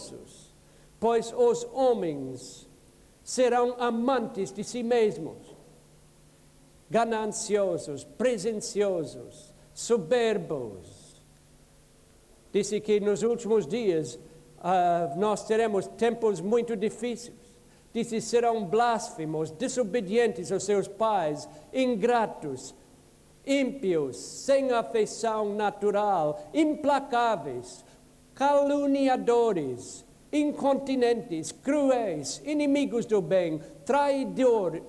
mansos, pois os homens serão amantes de si mesmos, gananciosos, presunçosos, soberbos. Disse que nos últimos dias nós teremos tempos muito difíceis. Disse, serão blasfemos, desobedientes aos seus pais, ingratos, ímpios, sem afeição natural, implacáveis, caluniadores, incontinentes, cruéis, inimigos do bem, traidores,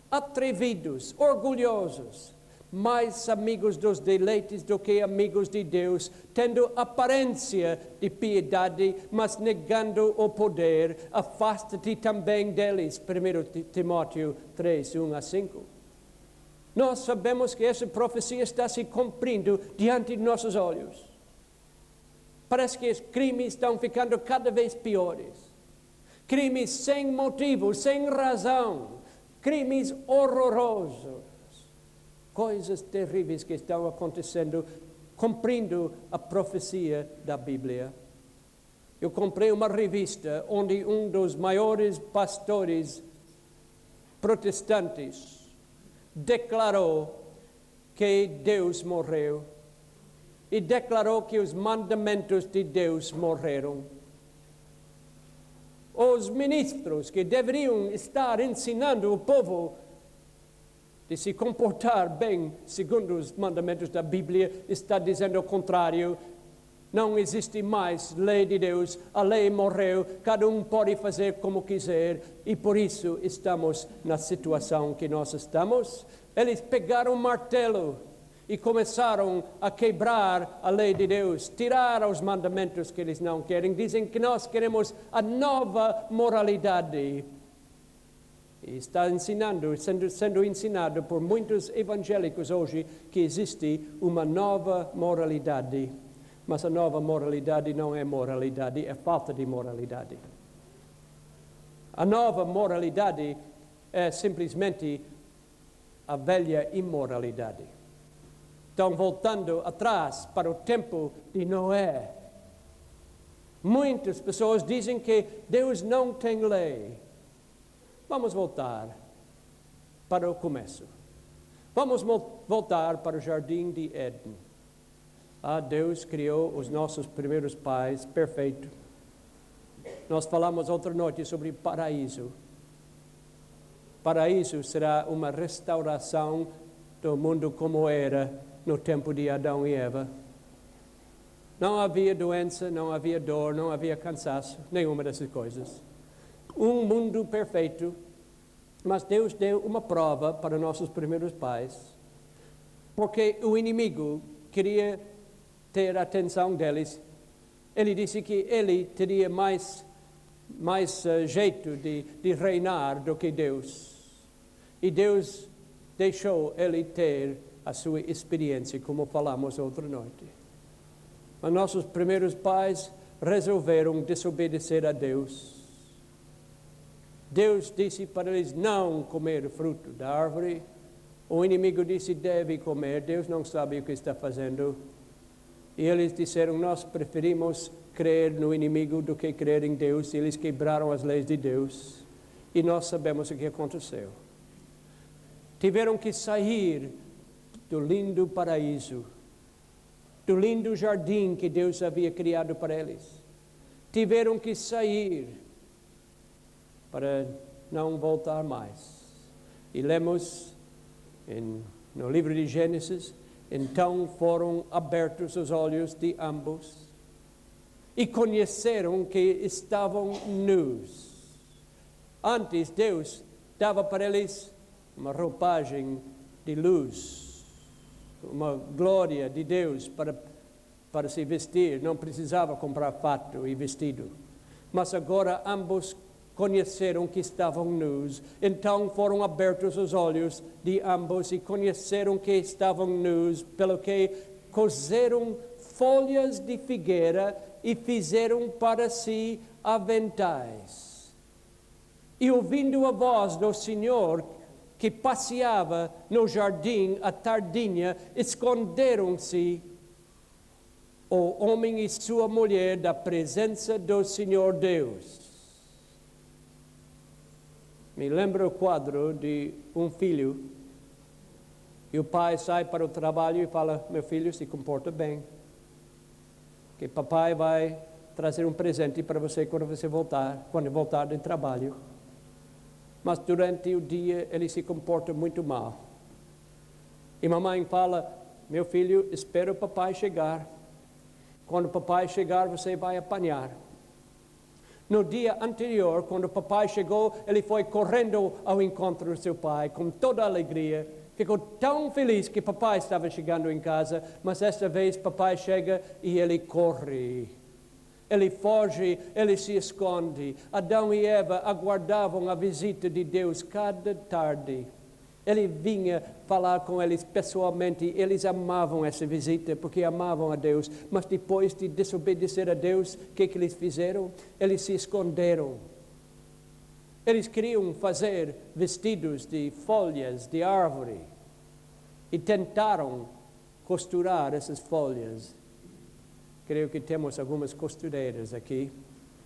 atrevidos, orgulhosos, mais amigos dos deleites do que amigos de Deus, tendo aparência de piedade, mas negando o poder. Afasta-te também deles. 1 Timóteo 3, 1-5. Nós sabemos que essa profecia está se cumprindo diante de nossos olhos. Parece que os crimes estão ficando cada vez piores. Crimes sem motivo, sem razão. Crimes horrorosos. Coisas terríveis que estão acontecendo, cumprindo a profecia da Bíblia. Eu comprei uma revista onde um dos maiores pastores protestantes declarou que Deus morreu e declarou que os mandamentos de Deus morreram. Os ministros que deveriam estar ensinando o povo de se comportar bem segundo os mandamentos da Bíblia, está dizendo o contrário. Não existe mais lei de Deus, a lei morreu, cada um pode fazer como quiser, e por isso estamos na situação que nós estamos. Eles pegaram um martelo e começaram a quebrar a lei de Deus, tirar os mandamentos que eles não querem. Dizem que nós queremos a nova moralidade. E está sendo ensinado por muitos evangélicos hoje que existe uma nova moralidade. Mas a nova moralidade não é moralidade, é falta de moralidade. A nova moralidade é simplesmente a velha imoralidade. Estão voltando atrás para o tempo de Noé. Muitas pessoas dizem que Deus não tem lei. Vamos voltar para o começo. Vamos voltar para o Jardim de Éden. Deus criou os nossos primeiros pais, perfeito. Nós falamos outra noite sobre paraíso. Paraíso será uma restauração do mundo como era no tempo de Adão e Eva. Não havia doença, não havia dor, não havia cansaço, nenhuma dessas coisas. Um mundo perfeito, mas Deus deu uma prova para nossos primeiros pais, porque o inimigo queria ter a atenção deles. Ele disse que ele teria mais jeito de reinar do que Deus. E Deus deixou ele ter a sua experiência, como falamos outra noite. Mas nossos primeiros pais resolveram desobedecer a Deus. Deus disse para eles não comer o fruto da árvore. O inimigo disse, deve comer. Deus não sabe o que está fazendo. E eles disseram, nós preferimos crer no inimigo do que crer em Deus. E eles quebraram as leis de Deus. E nós sabemos o que aconteceu. Tiveram que sair do lindo paraíso, do lindo jardim que Deus havia criado para eles. Tiveram que sair para não voltar mais. E lemos no livro de Gênesis, então foram abertos os olhos de ambos e conheceram que estavam nus. Antes Deus dava para eles uma roupagem de luz, uma glória de Deus para se vestir, não precisava comprar fato e vestido. Mas agora ambos conheceram que estavam nus, então foram abertos os olhos de ambos e conheceram que estavam nus, pelo que cozeram folhas de figueira e fizeram para si aventais. E ouvindo a voz do Senhor, que passeava no jardim à tardinha, esconderam-se o homem e sua mulher da presença do Senhor Deus. Me lembro o quadro de um filho, e o pai sai para o trabalho e fala: meu filho, se comporta bem, que papai vai trazer um presente para você quando voltar do trabalho. Mas durante o dia ele se comporta muito mal. E mamãe fala: meu filho, espera o papai chegar. Quando o papai chegar, você vai apanhar. No dia anterior, quando o papai chegou, ele foi correndo ao encontro do seu pai, com toda a alegria. Ficou tão feliz que papai estava chegando em casa, mas esta vez papai chega e ele corre. Ele foge, ele se esconde. Adão e Eva aguardavam a visita de Deus cada tarde. Ele vinha falar com eles pessoalmente. Eles amavam essa visita porque amavam a Deus. Mas depois de desobedecer a Deus, o que eles fizeram? Eles se esconderam. Eles queriam fazer vestidos de folhas de árvore e tentaram costurar essas folhas. Creio que temos algumas costureiras aqui.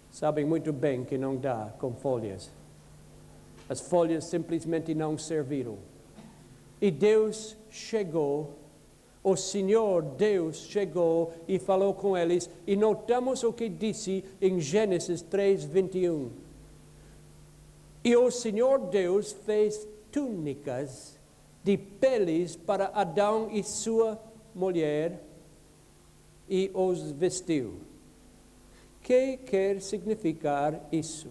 Sabem muito bem que não dá com folhas. As folhas simplesmente não serviram. E Deus chegou, o Senhor Deus chegou e falou com eles. E notamos o que disse em Gênesis 3:21. E o Senhor Deus fez túnicas de peles para Adão e sua mulher e os vestiu. O que quer significar isso?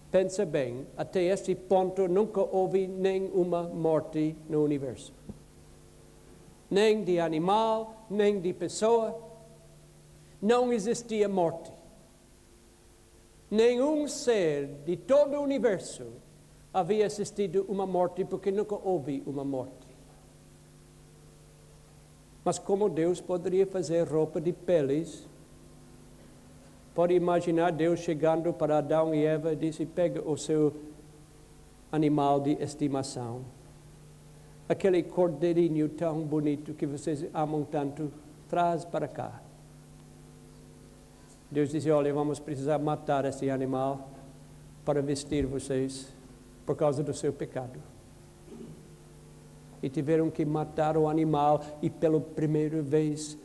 Pensa bem, até este ponto nunca houve nenhuma morte no universo. Nem de animal, nem de pessoa. Não existia morte. Nenhum ser de todo o universo havia assistido uma morte, porque nunca houve uma morte. Mas como Deus poderia fazer roupa de peles? Pode imaginar Deus chegando para Adão e Eva e disse: pega o seu animal de estimação, aquele cordeirinho tão bonito que vocês amam tanto, traz para cá. Deus disse: olha, vamos precisar matar esse animal para vestir vocês por causa do seu pecado. E tiveram que matar o animal, e pela primeira vez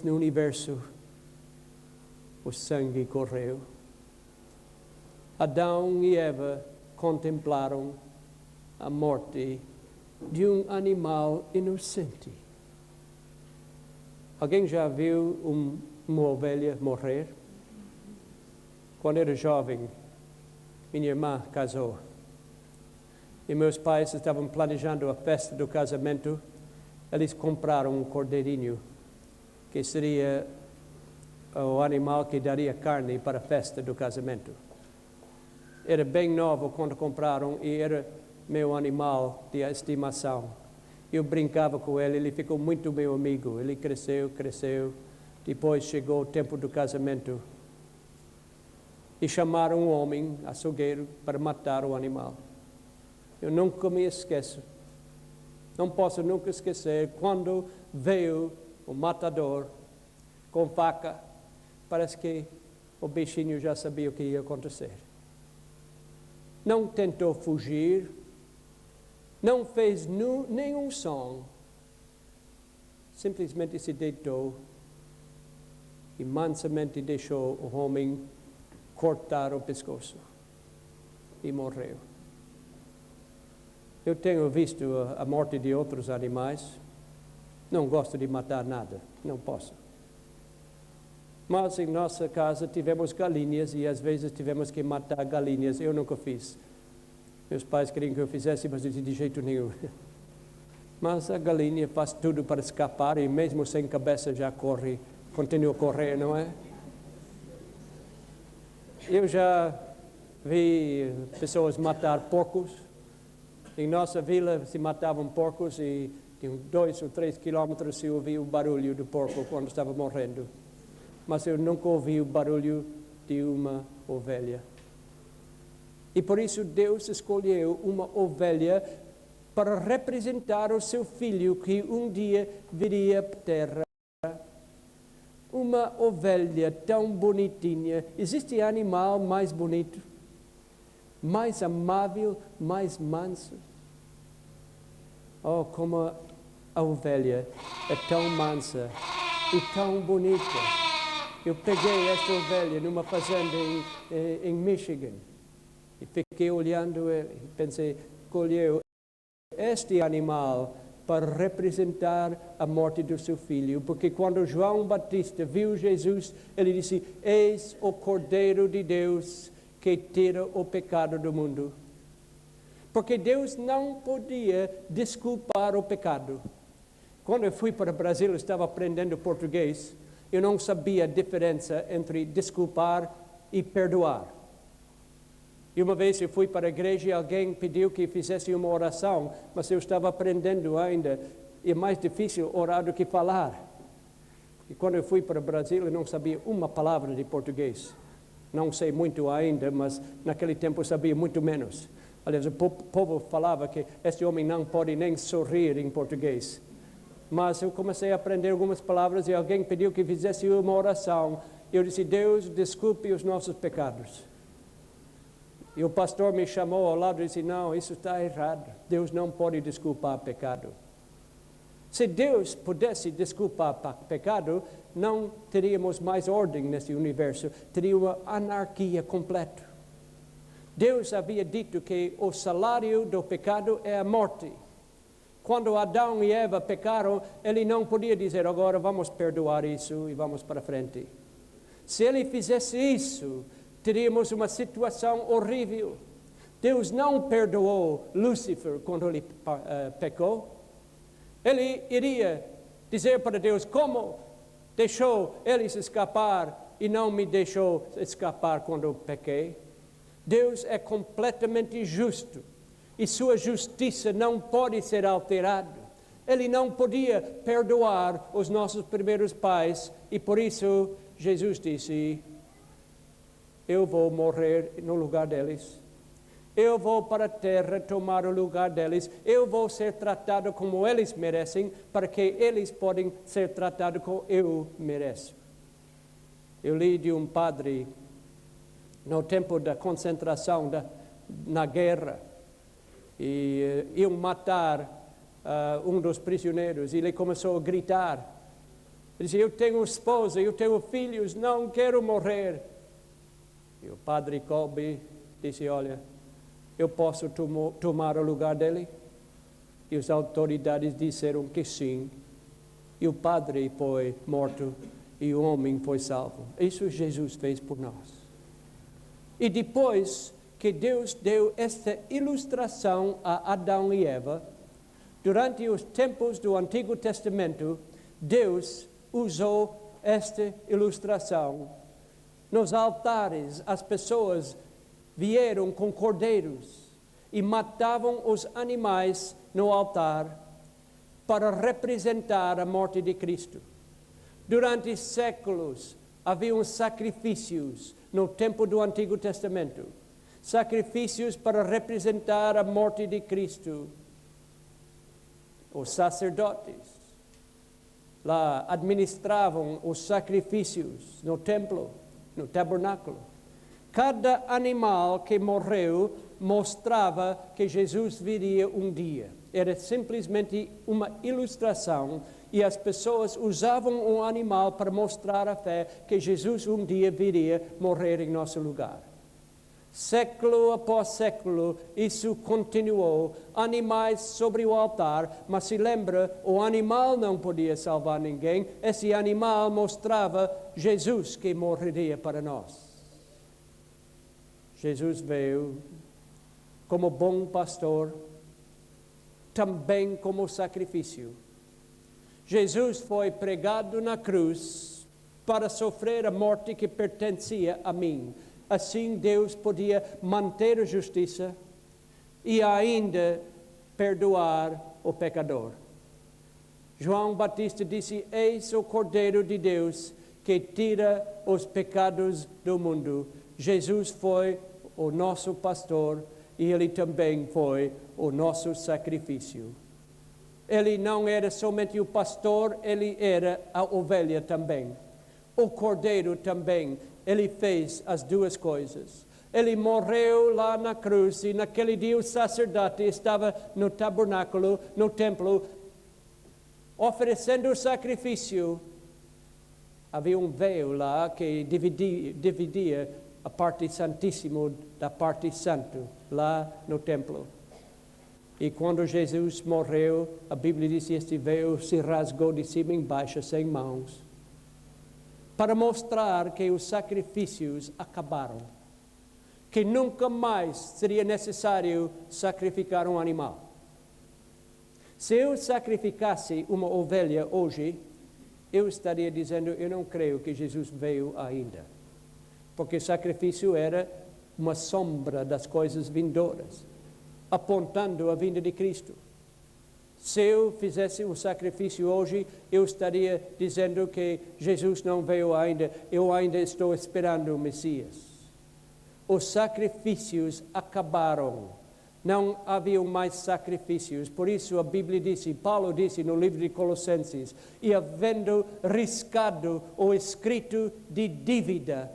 no universo, o sangue correu. Adão e Eva contemplaram a morte de um animal inocente. Alguém já viu uma ovelha morrer? Quando era jovem, minha irmã casou. E meus pais estavam planejando a festa do casamento. Eles compraram um cordeirinho, que seria o animal que daria carne para a festa do casamento. Era bem novo quando compraram e era meu animal de estimação. Eu brincava com ele, ele ficou muito meu amigo. Ele cresceu. Depois chegou o tempo do casamento. E chamaram um homem, açougueiro, para matar o animal. Eu nunca me esqueço. Não posso nunca esquecer quando veio o matador com faca. Parece que o bichinho já sabia o que ia acontecer. Não tentou fugir, não fez nenhum som. Simplesmente se deitou e mansamente deixou o homem cortar o pescoço e morreu. Eu tenho visto a morte de outros animais. Não gosto de matar nada, não posso. Mas em nossa casa tivemos galinhas e às vezes tivemos que matar galinhas. Eu nunca fiz. Meus pais queriam que eu fizesse, mas eu disse: de jeito nenhum. Mas a galinha faz tudo para escapar e mesmo sem cabeça já corre, continua a correr, não é? Eu já vi pessoas matar porcos. Em nossa vila se matavam porcos e de 2 ou 3 quilômetros se ouvia o barulho do porco quando estava morrendo. Mas eu nunca ouvi o barulho de uma ovelha. E por isso Deus escolheu uma ovelha para representar o seu filho que um dia viria à terra uma ovelha tão bonitinha. Existe animal mais bonito, mais amável, mais manso? Oh, como a ovelha é tão mansa e tão bonita. Eu peguei esta ovelha numa fazenda em Michigan e fiquei olhando e pensei, escolheu este animal para representar a morte do seu filho, porque quando João Batista viu Jesus, ele disse: eis o Cordeiro de Deus que tira o pecado do mundo. Porque Deus não podia desculpar o pecado. Quando eu fui para o Brasil, eu estava aprendendo português, eu não sabia a diferença entre desculpar e perdoar. E uma vez eu fui para a igreja e alguém pediu que fizesse uma oração, mas eu estava aprendendo ainda, e é mais difícil orar do que falar. E quando eu fui para o Brasil, eu não sabia uma palavra de português. Não sei muito ainda, mas naquele tempo eu sabia muito menos. Aliás, o povo falava que este homem não pode nem sorrir em português. Mas eu comecei a aprender algumas palavras e alguém pediu que fizesse uma oração. Eu disse: Deus, desculpe os nossos pecados. E o pastor me chamou ao lado e disse: não, isso está errado. Deus não pode desculpar pecado. Se Deus pudesse desculpar pecado, não teríamos mais ordem nesse universo. Teria uma anarquia completa. Deus havia dito que o salário do pecado é a morte. Quando Adão e Eva pecaram, ele não podia dizer: agora vamos perdoar isso e vamos para frente. Se ele fizesse isso, teríamos uma situação horrível. Deus não perdoou Lúcifer quando ele pecou. Ele iria dizer para Deus: como deixou eles escapar e não me deixou escapar quando eu pequei? Deus é completamente justo e sua justiça não pode ser alterada. Ele não podia perdoar os nossos primeiros pais e por isso Jesus disse: eu vou morrer no lugar deles. Eu vou para a terra tomar o lugar deles. Eu vou ser tratado como eles merecem, para que eles podem ser tratados como eu mereço. Eu li de um padre, no tempo da concentração, na guerra, e iam matar um dos prisioneiros, e ele começou a gritar. Ele disse: eu tenho esposa, eu tenho filhos, não quero morrer. E o padre Kolbe disse: olha, eu posso tomar o lugar dele? E as autoridades disseram que sim. E o padre foi morto e o homem foi salvo. Isso Jesus fez por nós. E depois que Deus deu esta ilustração a Adão e Eva, durante os tempos do Antigo Testamento, Deus usou esta ilustração. Nos altares, as pessoas vieram com cordeiros e matavam os animais no altar para representar a morte de Cristo. Durante séculos, haviam sacrifícios no tempo do Antigo Testamento, sacrifícios para representar a morte de Cristo. Os sacerdotes lá administravam os sacrifícios no templo, no tabernáculo. Cada animal que morreu mostrava que Jesus viria um dia. Era simplesmente uma ilustração e as pessoas usavam um animal para mostrar a fé que Jesus um dia viria morrer em nosso lugar. Século após século, isso continuou. Animais sobre o altar, mas se lembra, o animal não podia salvar ninguém. Esse animal mostrava Jesus que morreria para nós. Jesus veio como bom pastor, também como sacrifício. Jesus foi pregado na cruz para sofrer a morte que pertencia a mim. Assim Deus podia manter a justiça e ainda perdoar o pecador. João Batista disse: eis o Cordeiro de Deus que tira os pecados do mundo. Jesus foi o nosso pastor e ele também foi o nosso sacrifício. Ele não era somente o pastor, ele era a ovelha também. O Cordeiro também, ele fez as duas coisas. Ele morreu lá na cruz e naquele dia o sacerdote estava no tabernáculo, no templo, oferecendo o sacrifício. Havia um véu lá que dividia a parte santíssima da parte santa, lá no templo. E quando Jesus morreu, a Bíblia diz que este véu se rasgou de cima e embaixo, sem mãos, para mostrar que os sacrifícios acabaram, que nunca mais seria necessário sacrificar um animal. Se eu sacrificasse uma ovelha hoje, eu estaria dizendo, eu não creio que Jesus veio ainda. Porque sacrifício era uma sombra das coisas vindouras, apontando a vinda de Cristo. Se eu fizesse o sacrifício hoje, eu estaria dizendo que Jesus não veio ainda, eu ainda estou esperando o Messias. Os sacrifícios acabaram. Não haviam mais sacrifícios. Por isso a Bíblia disse, Paulo disse no livro de Colossenses, e havendo riscado o escrito de dívida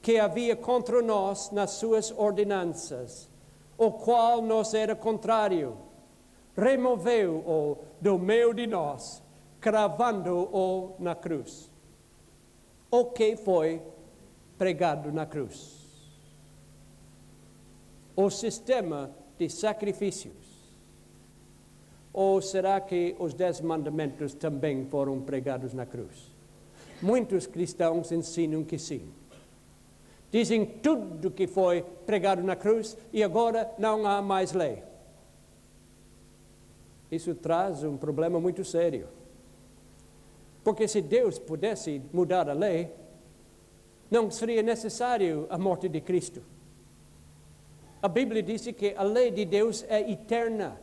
que havia contra nós nas suas ordenanças, o qual nos era contrário, removeu-o do meio de nós, cravando-o na cruz. O que foi pregado na cruz? O sistema de sacrifícios. Ou será que os 10 mandamentos também foram pregados na cruz? Muitos cristãos ensinam que sim. Dizem tudo que foi pregado na cruz e agora não há mais lei. Isso traz um problema muito sério. Porque se Deus pudesse mudar a lei, não seria necessário a morte de Cristo. A Bíblia diz que a lei de Deus é eterna.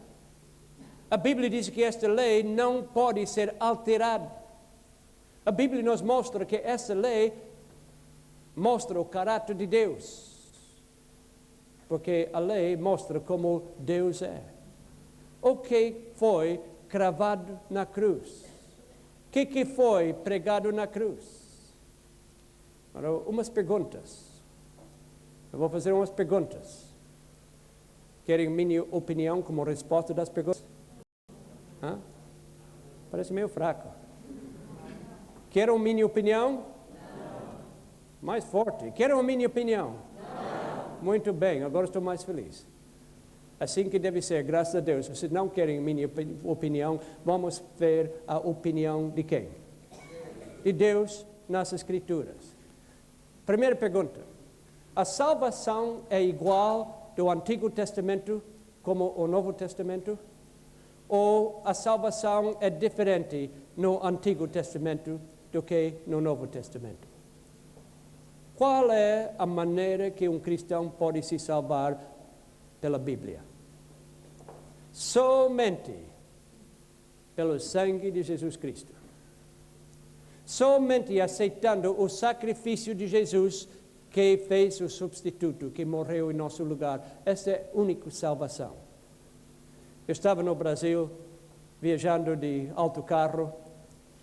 A Bíblia diz que esta lei não pode ser alterada. A Bíblia nos mostra que essa lei mostra o caráter de Deus. Porque a lei mostra como Deus é. O que foi cravado na cruz? O que foi pregado na cruz? Agora, umas perguntas. Eu vou fazer umas perguntas. Querem minha opinião como resposta das perguntas? Hã? Parece meio fraco. Querem minha opinião? Não. Mais forte. Querem minha opinião? Não. Muito bem, agora estou mais feliz. Assim que deve ser, graças a Deus. Se não querem minha opinião, vamos ver a opinião de quem? De Deus nas Escrituras. Primeira pergunta. A salvação é igual do Antigo Testamento como o Novo Testamento? Ou a salvação é diferente no Antigo Testamento do que no Novo Testamento? Qual é a maneira que um cristão pode se salvar pela Bíblia? Somente pelo sangue de Jesus Cristo. Somente aceitando o sacrifício de Jesus que fez o substituto, que morreu em nosso lugar. Essa é a única salvação. Eu estava no Brasil, viajando de autocarro,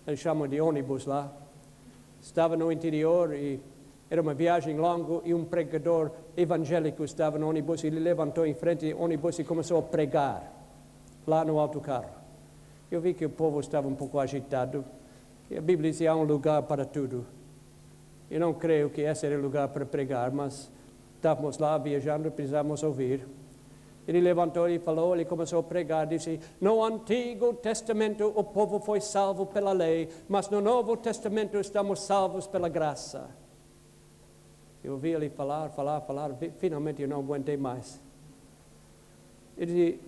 eles chamam de ônibus lá. Estava no interior e era uma viagem longa e um pregador evangélico estava no ônibus e ele levantou em frente do ônibus e começou a pregar lá no autocarro. Eu vi que o povo estava um pouco agitado. E a Bíblia diz que há um lugar para tudo. Eu não creio que esse era o lugar para pregar, mas estávamos lá viajando, precisávamos ouvir. Ele levantou e falou, ele começou a pregar, disse, no Antigo Testamento o povo foi salvo pela lei, mas no Novo Testamento estamos salvos pela graça. Eu ouvi ele falar, finalmente eu não aguentei mais. Ele disse,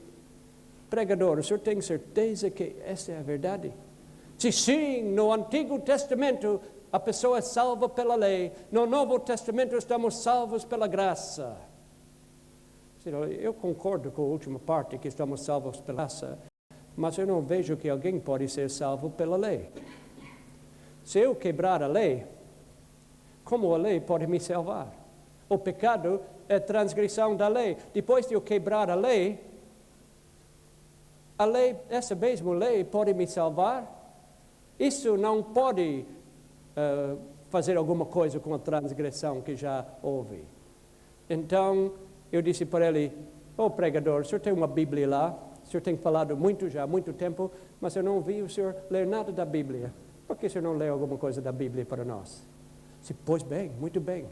pregador, o senhor tem certeza que essa é a verdade? Disse, sim, no Antigo Testamento a pessoa é salva pela lei. No Novo Testamento estamos salvos pela graça. Eu concordo com a última parte, que estamos salvos pela graça, mas eu não vejo que alguém pode ser salvo pela lei. Se eu quebrar a lei, como a lei pode me salvar? O pecado é transgressão da lei. Depois de eu quebrar a lei, essa mesma lei pode me salvar? Isso não pode fazer alguma coisa com a transgressão que já houve. Então, eu disse para ele, pregador, o senhor tem uma Bíblia lá? O senhor tem falado muito já, há muito tempo, mas eu não vi o senhor ler nada da Bíblia. Por que o senhor não lê alguma coisa da Bíblia para nós? Eu disse, pois bem, muito bem.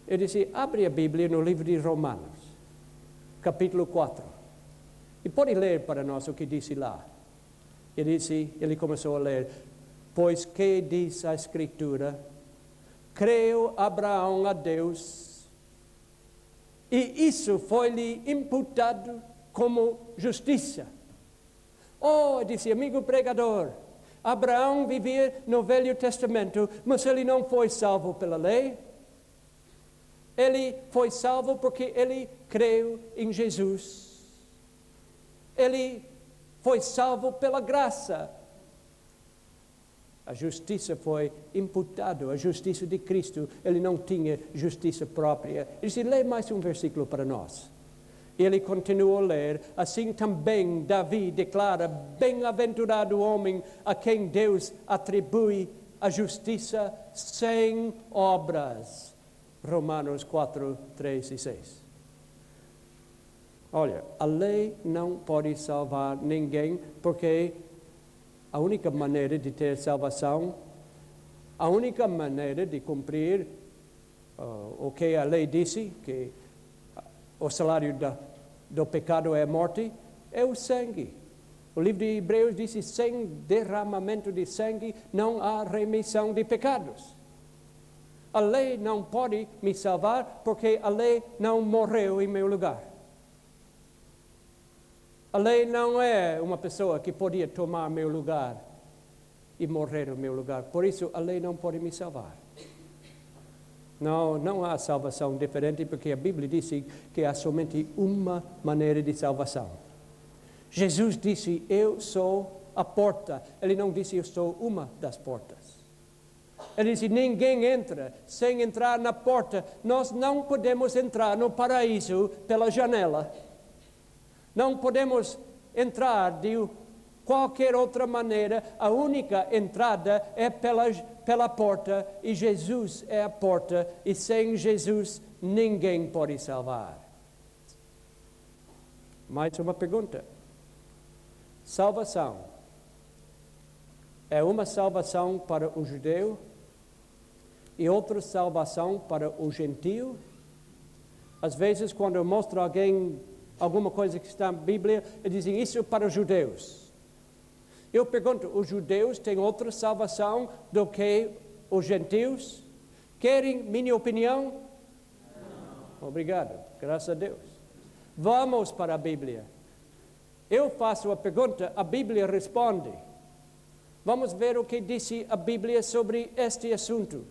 Eu disse, abre a Bíblia no livro de Romanos, capítulo 4. E pode ler para nós o que disse lá. Ele começou a ler, pois que diz a Escritura, creu Abraão a Deus, e isso foi-lhe imputado como justiça. Disse, amigo pregador, Abraão vivia no Velho Testamento, mas ele não foi salvo pela lei. Ele foi salvo porque ele creu em Jesus. Ele foi salvo pela graça. A justiça foi imputada, a justiça de Cristo. Ele não tinha justiça própria. Ele disse, lê mais um versículo para nós. Ele continuou a ler, assim também Davi declara, bem-aventurado o homem a quem Deus atribui a justiça sem obras. Romanos 4, 3 e 6. Olha, a lei não pode salvar ninguém, porque a única maneira de ter salvação, a única maneira de cumprir o que a lei disse, que o salário do pecado é a morte, é o sangue. O livro de Hebreus diz, sem derramamento de sangue não há remissão de pecados. A lei não pode me salvar porque a lei não morreu em meu lugar. A lei não é uma pessoa que podia tomar meu lugar e morrer no meu lugar. Por isso, a lei não pode me salvar. Não há salvação diferente, porque a Bíblia disse que há somente uma maneira de salvação. Jesus disse, eu sou a porta. Ele não disse, eu sou uma das portas. Ele disse, ninguém entra sem entrar na porta. Nós não podemos entrar no paraíso pela janela. Não podemos entrar de qualquer outra maneira. A única entrada é pela porta, e Jesus é a porta, e sem Jesus ninguém pode salvar. Mais uma pergunta. Salvação é uma salvação para o judeu e outra salvação para o gentio? Às vezes, quando eu mostro a alguém alguma coisa que está na Bíblia, eles dizem, isso é para os judeus. Eu pergunto, os judeus têm outra salvação do que os gentios? Querem minha opinião? Não. Obrigado, graças a Deus. Vamos para a Bíblia. Eu faço a pergunta, a Bíblia responde. Vamos ver o que disse a Bíblia sobre este assunto.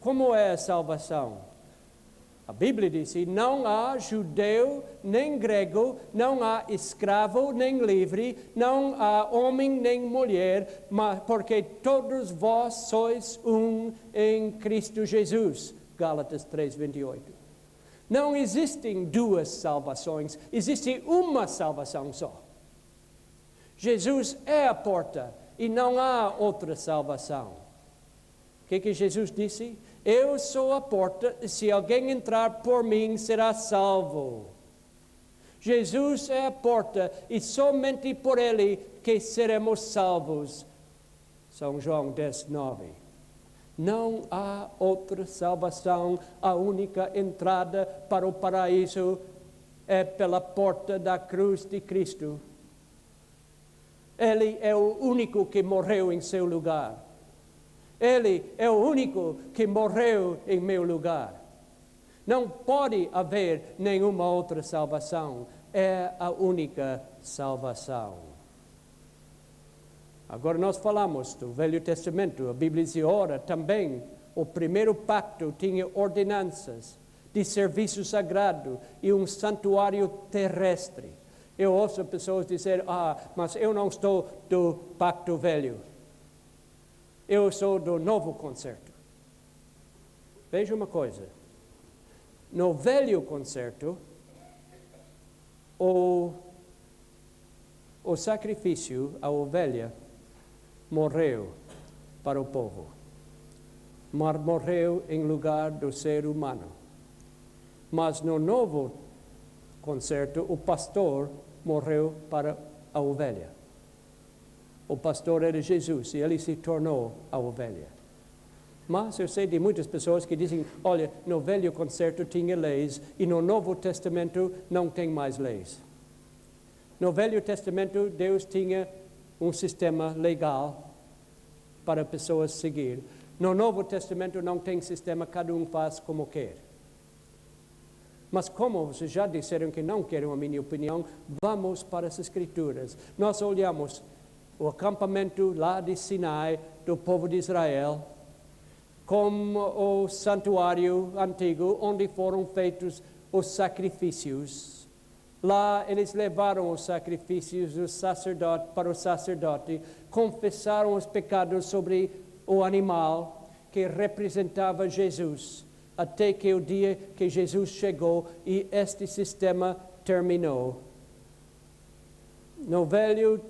Como é a salvação? A Bíblia diz, não há judeu nem grego, não há escravo nem livre, não há homem nem mulher, mas porque todos vós sois um em Cristo Jesus. Gálatas 3:28. Não existem duas salvações, existe uma salvação só. Jesus é a porta e não há outra salvação. O que Jesus disse? Eu sou a porta, e se alguém entrar por mim, será salvo. Jesus é a porta, e somente por ele que seremos salvos. São João 10:9. Não há outra salvação, a única entrada para o paraíso é pela porta da cruz de Cristo. Ele é o único que morreu em seu lugar. Ele é o único que morreu em meu lugar. Não pode haver nenhuma outra salvação. É a única salvação. Agora nós falamos do Velho Testamento. A Bíblia diz, ora, também o primeiro pacto tinha ordenanças de serviço sagrado e um santuário terrestre. Eu ouço pessoas dizer, mas eu não estou do pacto velho. Eu sou do novo concerto. Veja uma coisa. No velho concerto, o sacrifício, a ovelha, morreu para o povo. mas morreu em lugar do ser humano. Mas no novo concerto, o pastor morreu para a ovelha. O pastor era Jesus e ele se tornou a ovelha. Mas eu sei de muitas pessoas que dizem, olha, no Velho Concerto tinha leis e no Novo Testamento não tem mais leis. No Velho Testamento, Deus tinha um sistema legal para pessoas seguir. No Novo Testamento não tem sistema, cada um faz como quer. Mas como vocês já disseram que não querem a minha opinião, vamos para as Escrituras. Nós olhamos o acampamento lá de Sinai do povo de Israel, como o santuário antigo, onde foram feitos os sacrifícios. Lá eles levaram os sacrifícios para o sacerdote, confessaram os pecados sobre o animal que representava Jesus, até que o dia que Jesus chegou e este sistema terminou. No Velho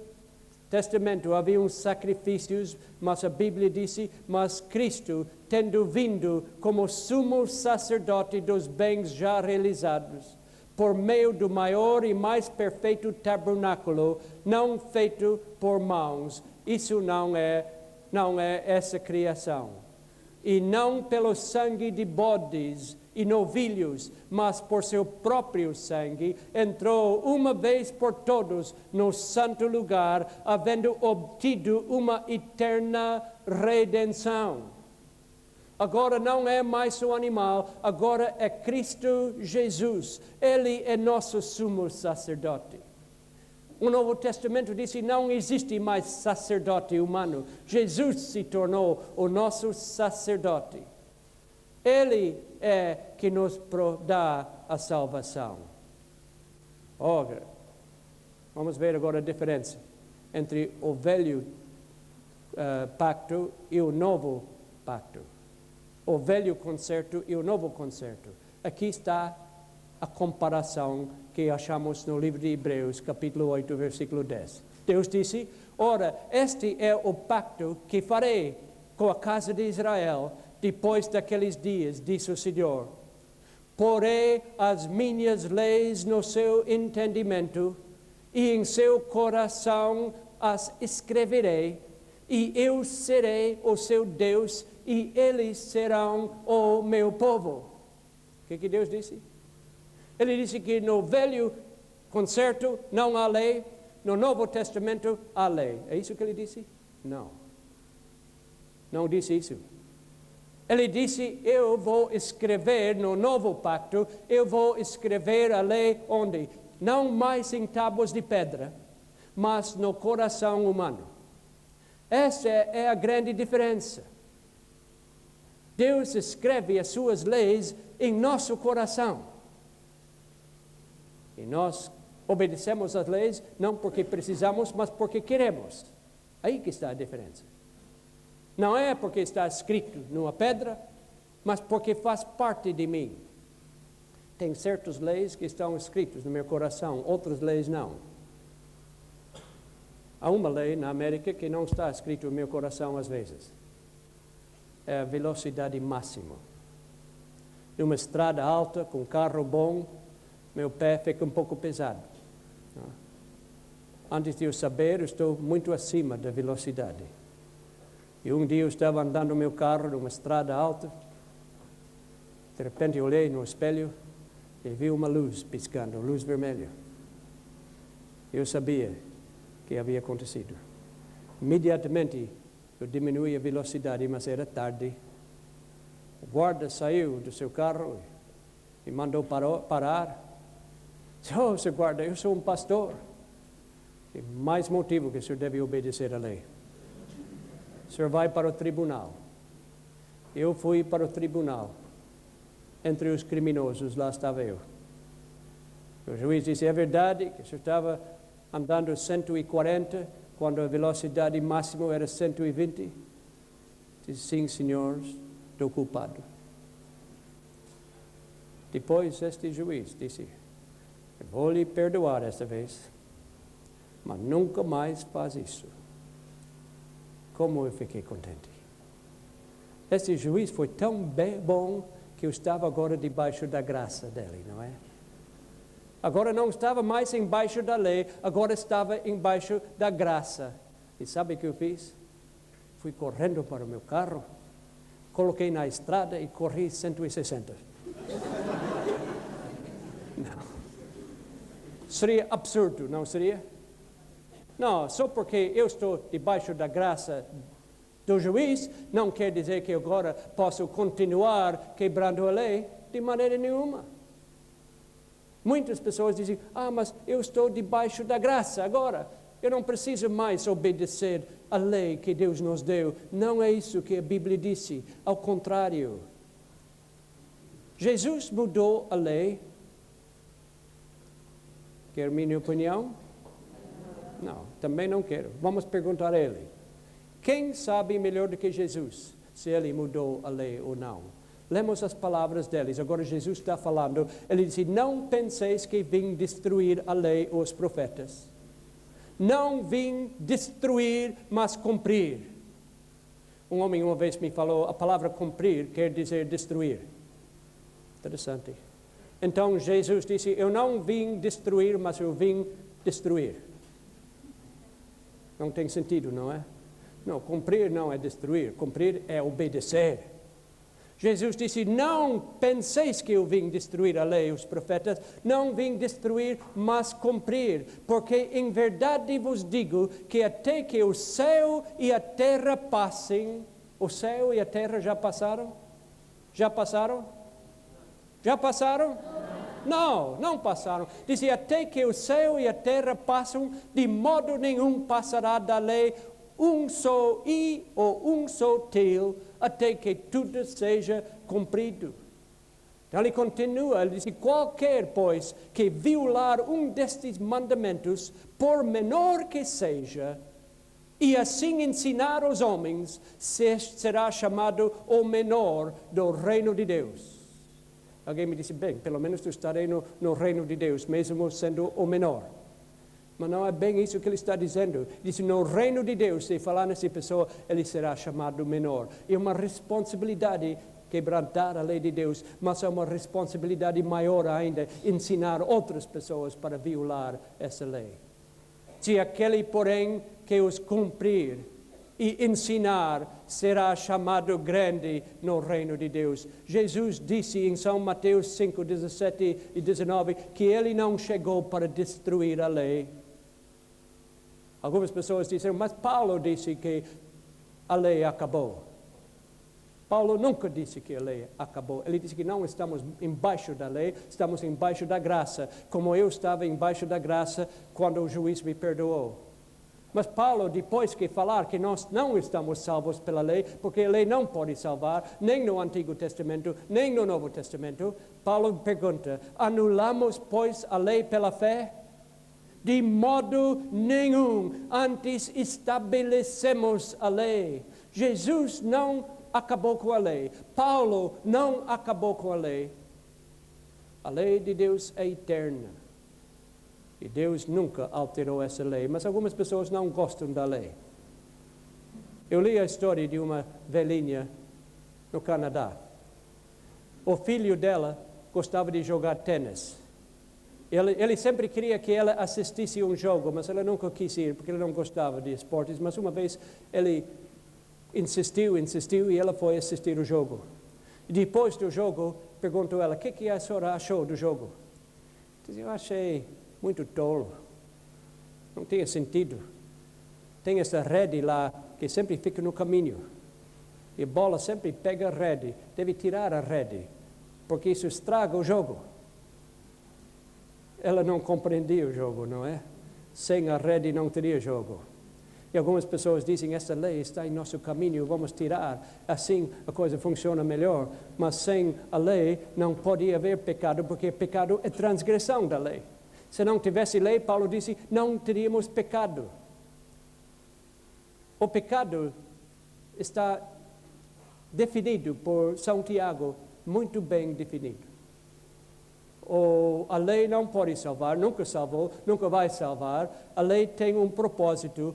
Testamento havia uns sacrifícios, mas a Bíblia disse, mas Cristo, tendo vindo como sumo sacerdote dos bens já realizados, por meio do maior e mais perfeito tabernáculo, não feito por mãos, isso não é essa criação. E não pelo sangue de bodes e novilhos, mas por seu próprio sangue, entrou uma vez por todos no santo lugar, havendo obtido uma eterna redenção. Agora não é mais o animal, agora é Cristo Jesus. Ele é nosso sumo sacerdote. O Novo Testamento diz que não existe mais sacerdote humano. Jesus se tornou o nosso sacerdote. Ele é que nos dá a salvação. Ora, vamos ver agora a diferença entre o velho pacto e o novo pacto. O velho concerto e o novo concerto. Aqui está a comparação que achamos no livro de Hebreus, capítulo 8, versículo 10. Deus disse, ora, este é o pacto que farei com a casa de Israel depois daqueles dias, disse o Senhor. Porei as minhas leis no seu entendimento e em seu coração as escreverei, e eu serei o seu Deus e eles serão o meu povo. O que Deus disse? Ele disse que no Velho Concerto não há lei, no Novo Testamento há lei. É isso que ele disse? Não. Não disse isso. Ele disse, eu vou escrever no Novo Pacto, eu vou escrever a lei onde? Não mais em tábuas de pedra, mas no coração humano. Essa é a grande diferença. Deus escreve as suas leis em nosso coração. E nós obedecemos às leis não porque precisamos, mas porque queremos. Aí que está a diferença. Não é porque está escrito numa pedra, mas porque faz parte de mim. Tem certas leis que estão escritas no meu coração, outras leis não. Há uma lei na América que não está escrita no meu coração às vezes. É a velocidade máxima. Numa estrada alta, com carro bom, meu pé fica um pouco pesado. Antes de eu saber, eu estou muito acima da velocidade. E um dia eu estava andando no meu carro numa estrada alta. De repente eu olhei no espelho e vi uma luz piscando, luz vermelha. Eu sabia que havia acontecido. Imediatamente eu diminuí a velocidade, mas era tarde. O guarda saiu do seu carro e mandou parar. Disse, oh, seu guarda, eu sou um pastor. Tem mais motivo que o senhor deve obedecer à lei. O senhor vai para o tribunal. Eu fui para o tribunal. Entre os criminosos, lá estava eu. O juiz disse, é verdade que o senhor estava andando 140, quando a velocidade máxima era 120? Disse, sim, senhor, estou culpado. Depois, este juiz disse, eu vou lhe perdoar esta vez, mas nunca mais faz isso. Como eu fiquei contente. Esse juiz foi tão bom que eu estava agora debaixo da graça dele, não é? Agora não estava mais embaixo da lei, agora estava embaixo da graça. E sabe o que eu fiz? Fui correndo para o meu carro, coloquei na estrada e corri 160. Não. Seria absurdo, não seria? Não, só porque eu estou debaixo da graça do juiz, não quer dizer que agora posso continuar quebrando a lei de maneira nenhuma. Muitas pessoas dizem, mas eu estou debaixo da graça agora. Eu não preciso mais obedecer a lei que Deus nos deu. Não é isso que a Bíblia disse. Ao contrário. Jesus mudou a lei. Quer minha opinião? Não, também não quero. Vamos perguntar a ele. Quem sabe melhor do que Jesus se ele mudou a lei ou não? Lemos as palavras deles. Agora Jesus está falando. Ele disse, não penseis que vim destruir a lei ou os profetas. Não vim destruir, mas cumprir. Um homem uma vez me falou, a palavra cumprir quer dizer destruir. Interessante. Então Jesus disse, eu não vim destruir, mas eu vim destruir. Não tem sentido, não é? Não, cumprir não é destruir, cumprir é obedecer. Jesus disse, não penseis que eu vim destruir a lei e os profetas, não vim destruir, mas cumprir, porque em verdade vos digo que até que o céu e a terra passem, o céu e a terra já passaram? Já passaram? Já passaram? Não passaram. Disse, até que o céu e a terra passam, de modo nenhum passará da lei um só i ou um só til, até que tudo seja cumprido. Então ele continua, ele diz, qualquer, pois, que violar um destes mandamentos, por menor que seja, e assim ensinar os homens, será chamado o menor do reino de Deus. Alguém me disse, bem, pelo menos eu estarei no reino de Deus, mesmo sendo o menor. Mas não é bem isso que ele está dizendo. Diz, no reino de Deus, se falar nessa pessoa, ele será chamado menor. É uma responsabilidade quebrantar a lei de Deus, mas é uma responsabilidade maior ainda, ensinar outras pessoas para violar essa lei. Se aquele, porém, que os cumprir e ensinar, será chamado grande no reino de Deus. Jesus disse em São Mateus 5, 17 e 19, que ele não chegou para destruir a lei. Algumas pessoas disseram, mas Paulo disse que a lei acabou. Paulo nunca disse que a lei acabou. Ele disse que não estamos embaixo da lei, estamos embaixo da graça, como eu estava embaixo da graça quando o juiz me perdoou. Mas Paulo, depois que falar que nós não estamos salvos pela lei, porque a lei não pode salvar, nem no Antigo Testamento, nem no Novo Testamento, Paulo pergunta, anulamos, pois, a lei pela fé? De modo nenhum, antes estabelecemos a lei. Jesus não acabou com a lei. Paulo não acabou com a lei. A lei de Deus é eterna. E Deus nunca alterou essa lei. Mas algumas pessoas não gostam da lei. Eu li a história de uma velhinha no Canadá. O filho dela gostava de jogar tênis. Ele sempre queria que ela assistisse a um jogo, mas ela nunca quis ir, porque ele não gostava de esportes. Mas uma vez ele insistiu e ela foi assistir o jogo. E depois do jogo, perguntou ela, o que a senhora achou do jogo? Disse, eu achei muito tolo. Não tinha sentido. Tem essa rede lá que sempre fica no caminho. E a bola sempre pega a rede. Deve tirar a rede, porque isso estraga o jogo. Ela não compreendia o jogo, não é? Sem a rede não teria jogo. E algumas pessoas dizem, essa lei está em nosso caminho, vamos tirar, assim a coisa funciona melhor. Mas sem a lei não pode haver pecado, porque pecado é transgressão da lei. Se não tivesse lei, Paulo disse, não teríamos pecado. O pecado está definido por São Tiago, muito bem definido. A lei não pode salvar, nunca salvou, nunca vai salvar. A lei tem um propósito.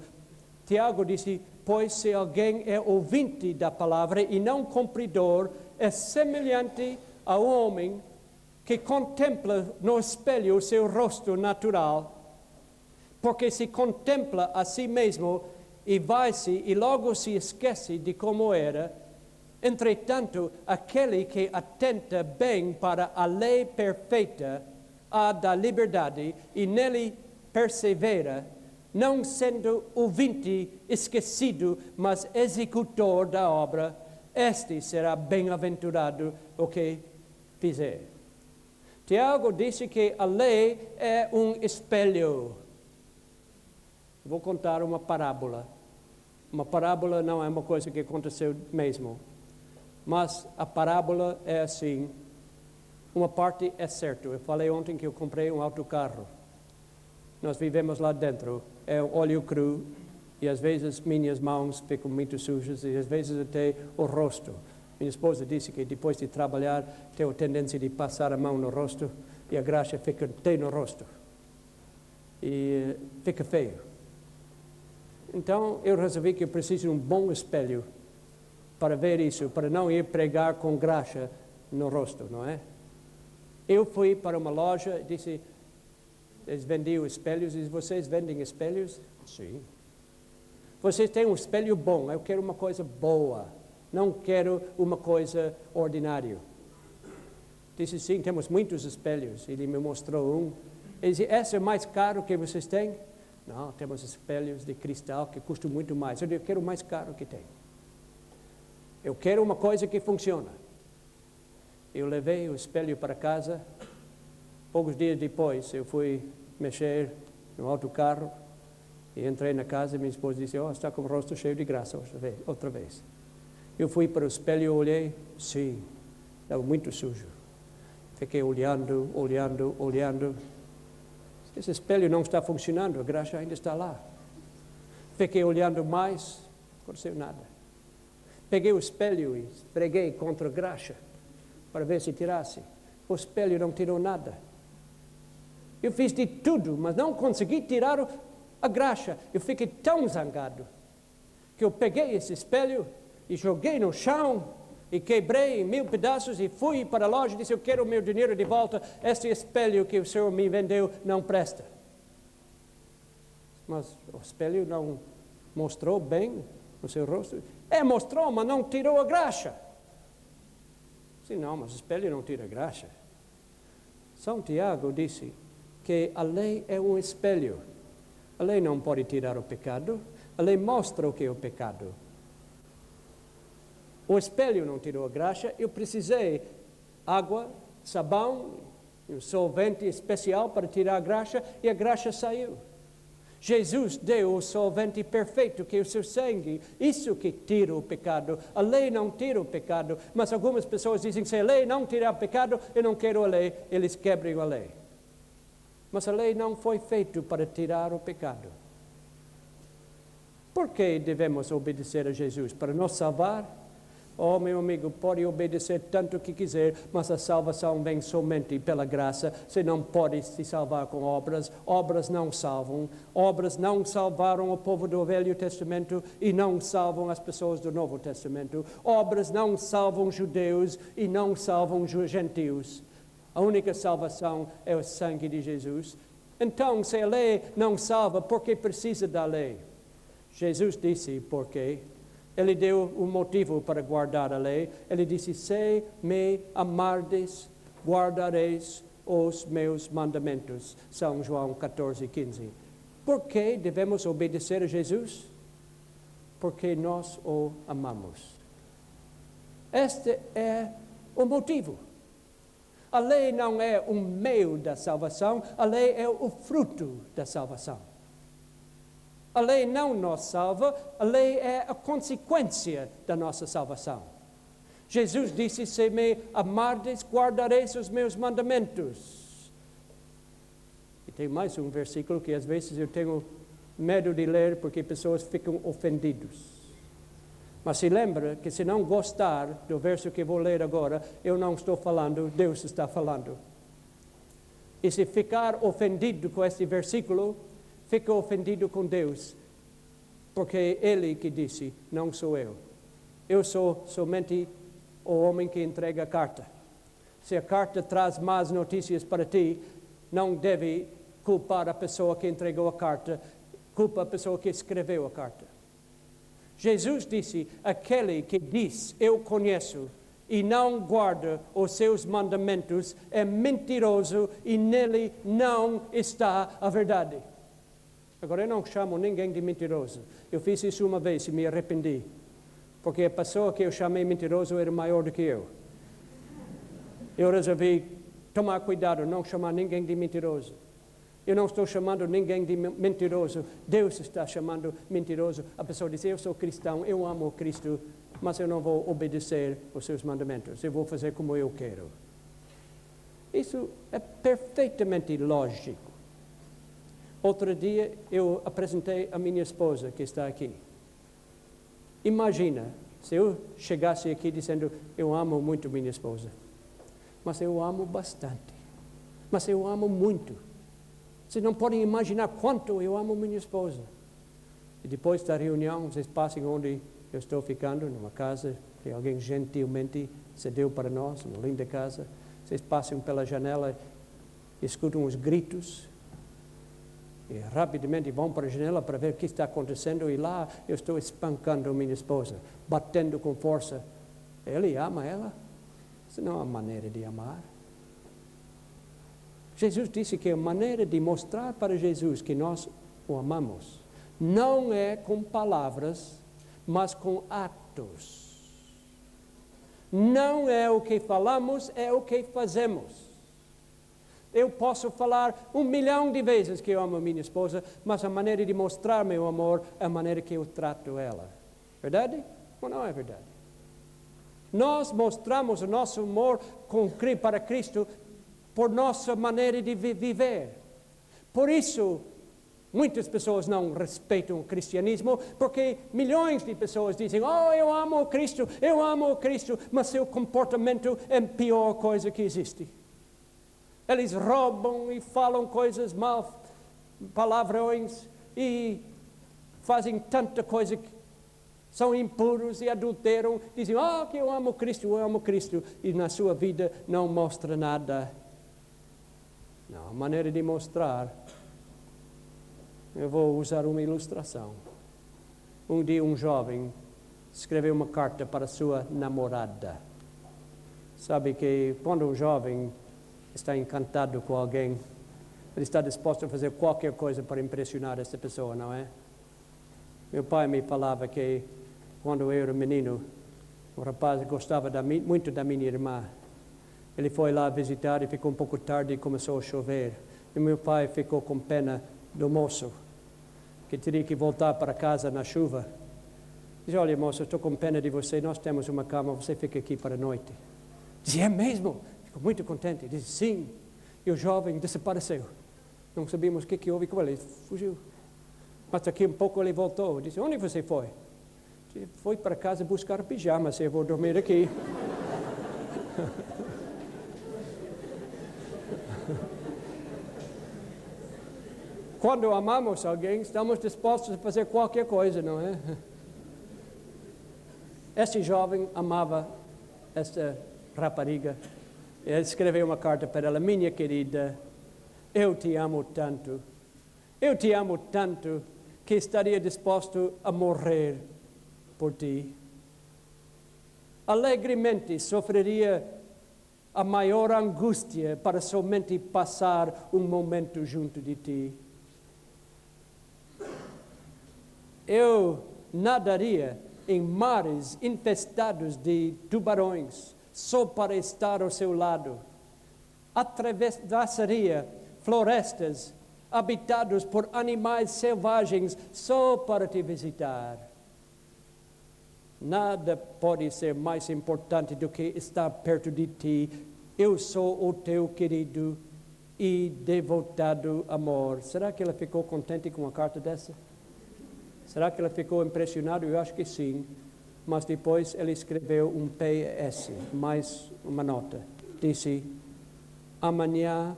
Tiago disse, Pois se alguém é ouvinte da palavra e não cumpridor, é semelhante ao homem que contempla no espelho o seu rosto natural, porque se contempla a si mesmo e vai-se e logo se esquece de como era. Entretanto, aquele que atenta bem para a lei perfeita, a da liberdade, e nele persevera, não sendo ouvinte esquecido, mas executor da obra, este será bem-aventurado o que fizer. Tiago disse que a lei é um espelho. Vou contar uma parábola. Uma parábola não é uma coisa que aconteceu mesmo. Mas a parábola é assim. Uma parte é certa. Eu falei ontem que eu comprei um autocarro. Nós vivemos lá dentro. É óleo cru. E às vezes minhas mãos ficam muito sujas. E às vezes até o rosto. Minha esposa disse que depois de trabalhar tem a tendência de passar a mão no rosto. E a graxa fica até no rosto. E fica feio. Então eu resolvi que eu preciso de um bom espelho para ver isso, para não ir pregar com graxa no rosto, não é? Eu fui para uma loja e disse, eles vendiam espelhos, e vocês vendem espelhos? Sim. Vocês têm um espelho bom, eu quero uma coisa boa, não quero uma coisa ordinária. Disse, sim, temos muitos espelhos. Ele me mostrou um. Ele disse, esse é mais caro que vocês têm? Não, temos espelhos de cristal que custam muito mais. Eu quero o mais caro que tem. Eu quero uma coisa que funciona. Eu levei o espelho para casa. Poucos dias depois, eu fui mexer no autocarro e entrei na casa e minha esposa disse, está com o rosto cheio de graça outra vez. Eu fui para o espelho e olhei, sim, estava muito sujo. Fiquei olhando. Esse espelho não está funcionando, a graxa ainda está lá. Fiquei olhando mais, não aconteceu nada. Peguei o espelho e esfreguei contra a graxa para ver se tirasse. O espelho não tirou nada. Eu fiz de tudo, mas não consegui tirar a graxa. Eu fiquei tão zangado que eu peguei esse espelho e joguei no chão e quebrei em 1000 pedaços e fui para a loja e disse, eu quero o meu dinheiro de volta, este espelho que o senhor me vendeu não presta. Mas o espelho não mostrou bem o seu rosto? Mostrou, mas não tirou a graxa. Disse, não, mas o espelho não tira a graxa. São Tiago disse que a lei é um espelho. A lei não pode tirar o pecado, a lei mostra o que é o pecado. O espelho não tirou a graxa, eu precisei água, sabão, um solvente especial para tirar a graxa e a graxa saiu. Jesus deu o solvente perfeito, que é o seu sangue, isso que tira o pecado. A lei não tira o pecado, mas algumas pessoas dizem que se a lei não tirar o pecado, eu não quero a lei, eles quebram a lei. Mas a lei não foi feita para tirar o pecado. Por que devemos obedecer a Jesus? Para nos salvar? Oh, meu amigo, pode obedecer tanto que quiser, mas a salvação vem somente pela graça. Você não pode se salvar com obras. Obras não salvam. Obras não salvaram o povo do Velho Testamento e não salvam as pessoas do Novo Testamento. Obras não salvam judeus e não salvam gentios. A única salvação é o sangue de Jesus. Então, se a lei não salva, por que precisa da lei? Jesus disse por quê. Ele deu um motivo para guardar a lei. Ele disse, se me amardes, guardareis os meus mandamentos. São João 14:15. Por que devemos obedecer a Jesus? Porque nós o amamos. Este é o motivo. A lei não é o meio da salvação, a lei é o fruto da salvação. A lei não nos salva, a lei é a consequência da nossa salvação. Jesus disse, se me amardes, guardareis os meus mandamentos. E tem mais um versículo que às vezes eu tenho medo de ler porque pessoas ficam ofendidas. Mas se lembra que se não gostar do verso que vou ler agora, eu não estou falando, Deus está falando. E se ficar ofendido com este versículo, fica ofendido com Deus. Porque ele que disse, não sou eu. Eu sou somente o homem que entrega a carta. Se a carta traz más notícias para ti, não deve culpar a pessoa que entregou a carta, culpa a pessoa que escreveu a carta. Jesus disse, aquele que diz, eu conheço, e não guarda os seus mandamentos, é mentiroso e nele não está a verdade. Agora, eu não chamo ninguém de mentiroso. Eu fiz isso uma vez e me arrependi, porque a pessoa que eu chamei mentiroso era maior do que eu. Eu resolvi tomar cuidado, não chamar ninguém de mentiroso. Eu não estou chamando ninguém de mentiroso. Deus está chamando mentiroso. A pessoa diz, eu sou cristão, eu amo Cristo, mas eu não vou obedecer os seus mandamentos. Eu vou fazer como eu quero. Isso é perfeitamente lógico. Outro dia eu apresentei a minha esposa, que está aqui. Imagina, se eu chegasse aqui dizendo, eu amo muito minha esposa, mas eu amo bastante, mas eu amo muito. Vocês não podem imaginar quanto eu amo minha esposa. E depois da reunião, vocês passem onde eu estou ficando, numa casa que alguém gentilmente cedeu para nós, uma linda casa. Vocês passam pela janela, escutam os gritos, e rapidamente vão para a janela para ver o que está acontecendo, e lá eu estou espancando minha esposa, batendo com força. Ele ama ela? Isso não é uma maneira de amar. Jesus disse que a maneira de mostrar para Jesus que nós o amamos não é com palavras, mas com atos. Não é o que falamos, é o que fazemos. Eu posso falar 1 milhão de vezes que eu amo a minha esposa, mas a maneira de mostrar meu amor é a maneira que eu trato ela. Verdade ou não é verdade? Nós mostramos o nosso amor para Cristo por nossa maneira de viver. Por isso, muitas pessoas não respeitam o cristianismo, porque milhões de pessoas dizem, eu amo o Cristo, mas seu comportamento é a pior coisa que existe. Eles roubam e falam coisas mal, palavrões, e fazem tanta coisa que são impuros e adulteram, dizem, que eu amo Cristo, e na sua vida não mostra nada. Não, a maneira de mostrar, eu vou usar uma ilustração. Um dia um jovem escreveu uma carta para sua namorada. Sabe que quando um jovem está encantado com alguém, ele está disposto a fazer qualquer coisa para impressionar essa pessoa, não é? Meu pai me falava que quando eu era menino, o rapaz gostava muito da minha irmã. Ele foi lá visitar e ficou um pouco tarde e começou a chover. E meu pai ficou com pena do moço, que teria que voltar para casa na chuva. Disse, olha moço, estou com pena de você, nós temos uma cama, você fica aqui para a noite. Disse, é mesmo? Ficou muito contente. Disse, sim. E o jovem desapareceu. Não sabíamos o que houve com ele, fugiu. Mas daqui um pouco ele voltou. Disse, onde você foi? Disse, foi para casa buscar pijamas, eu vou dormir aqui. Quando amamos alguém, estamos dispostos a fazer qualquer coisa, não é? Esse jovem amava essa rapariga. Ele escreveu uma carta para ela, minha querida, eu te amo tanto que estaria disposto a morrer por ti. Alegremente sofreria a maior angústia para somente passar um momento junto de ti. Eu nadaria em mares infestados de tubarões só para estar ao seu lado. Atravessaria florestas habitadas por animais selvagens só para te visitar. Nada pode ser mais importante do que estar perto de ti. Eu sou o teu querido e devotado amor. Será que ela ficou contente com uma carta dessa? Será que ela ficou impressionada? Eu acho que sim. Mas depois ele escreveu um PS, mais uma nota. Disse, amanhã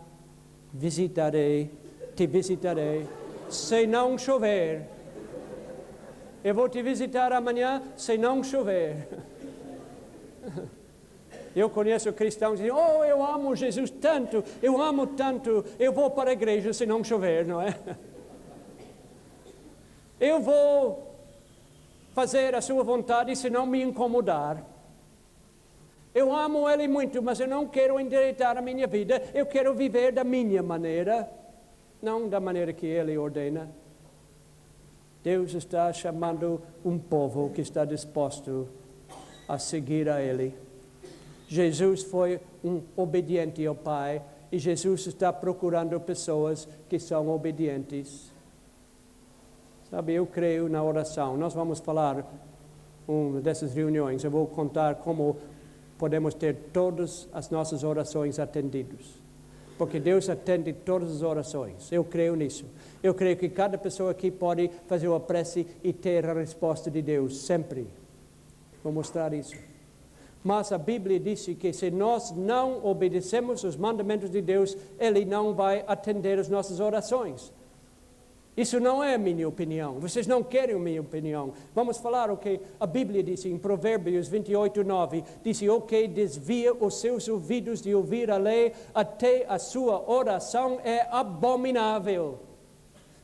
te visitarei, se não chover. Eu vou te visitar amanhã se não chover. Eu conheço cristãos que dizem, oh, eu amo Jesus tanto, eu amo tanto, eu vou para a igreja se não chover, não é? Eu vou fazer a sua vontade se não me incomodar. Eu amo Ele muito, mas eu não quero endireitar a minha vida, eu quero viver da minha maneira, não da maneira que Ele ordena. Deus está chamando um povo que está disposto a seguir a Ele. Jesus foi um obediente ao Pai e Jesus está procurando pessoas que são obedientes. Sabe, eu creio na oração. Nós vamos falar uma dessas reuniões. Eu vou contar como podemos ter todas as nossas orações atendidas. Porque Deus atende todas as orações. Eu creio nisso. Eu creio que cada pessoa aqui pode fazer uma prece e ter a resposta de Deus, sempre. Vou mostrar isso. Mas a Bíblia diz que se nós não obedecemos os mandamentos de Deus, Ele não vai atender as nossas orações. Isso não é a minha opinião. Vocês não querem a minha opinião. Vamos falar o que a Bíblia diz em Provérbios 28:9. Diz: o que desvia os seus ouvidos de ouvir a lei, até a sua oração é abominável.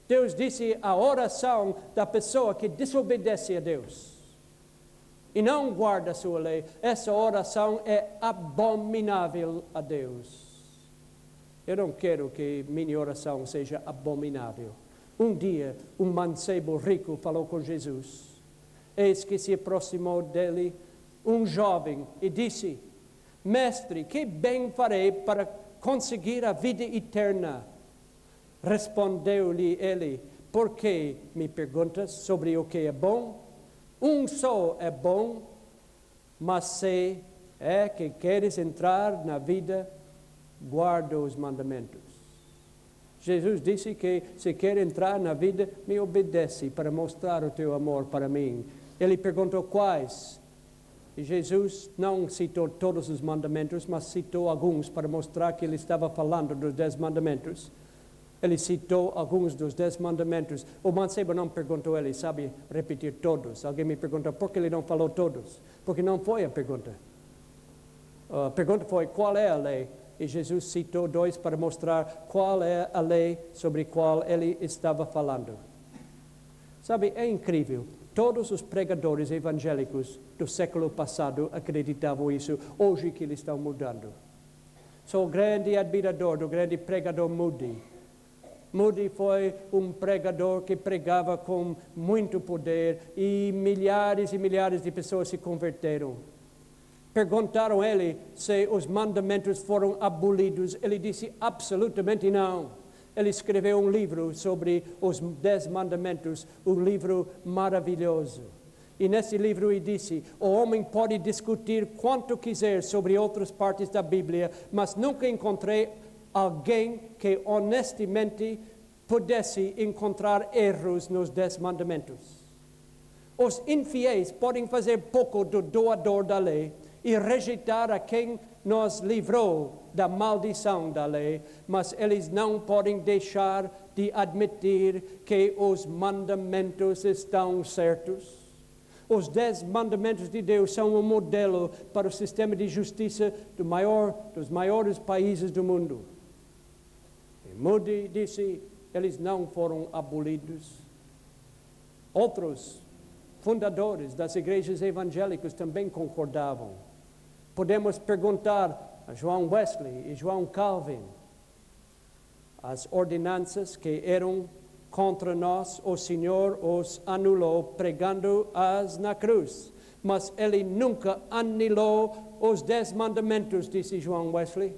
Deus disse a oração da pessoa que desobedece a Deus e não guarda a sua lei, essa oração é abominável a Deus. Eu não quero que minha oração seja abominável. Um dia, um mancebo rico falou com Jesus. Eis que se aproximou dele um jovem e disse: Mestre, que bem farei para conseguir a vida eterna? Respondeu-lhe ele: por que me perguntas sobre o que é bom? Um só é bom, mas se é que queres entrar na vida, guarda os mandamentos. Jesus disse que se quer entrar na vida, me obedece para mostrar o teu amor para mim. Ele perguntou quais. E Jesus não citou todos os mandamentos, mas citou alguns para mostrar que ele estava falando dos 10 mandamentos. Ele citou alguns dos 10 mandamentos. O mancebo não perguntou, ele sabe repetir todos. Alguém me perguntou, por que ele não falou todos? Porque não foi a pergunta. A pergunta foi, qual é a lei? E Jesus citou 2 para mostrar qual é a lei sobre a qual ele estava falando. Sabe, é incrível. Todos os pregadores evangélicos do século passado acreditavam isso. Hoje que eles estão mudando. Sou grande admirador do grande pregador Moody. Moody foi um pregador que pregava com muito poder e milhares de pessoas se converteram. Perguntaram a ele se os mandamentos foram abolidos. Ele disse absolutamente não. Ele escreveu um livro sobre os 10 mandamentos, um livro maravilhoso. E nesse livro ele disse, o homem pode discutir quanto quiser sobre outras partes da Bíblia, mas nunca encontrei alguém que honestamente pudesse encontrar erros nos 10 mandamentos. Os infiéis podem fazer pouco do doador da lei e rejeitar a quem nos livrou da maldição da lei, mas eles não podem deixar de admitir que os mandamentos estão certos. Os 10 mandamentos de Deus são um modelo para o sistema de justiça dos maiores países do mundo. E Moody disse, eles não foram abolidos. Outros fundadores das igrejas evangélicas também concordavam. Podemos perguntar a João Wesley e João Calvin, as ordenanças que eram contra nós, o Senhor os anulou pregando-as na cruz. Mas ele nunca anulou os 10 mandamentos, disse João Wesley.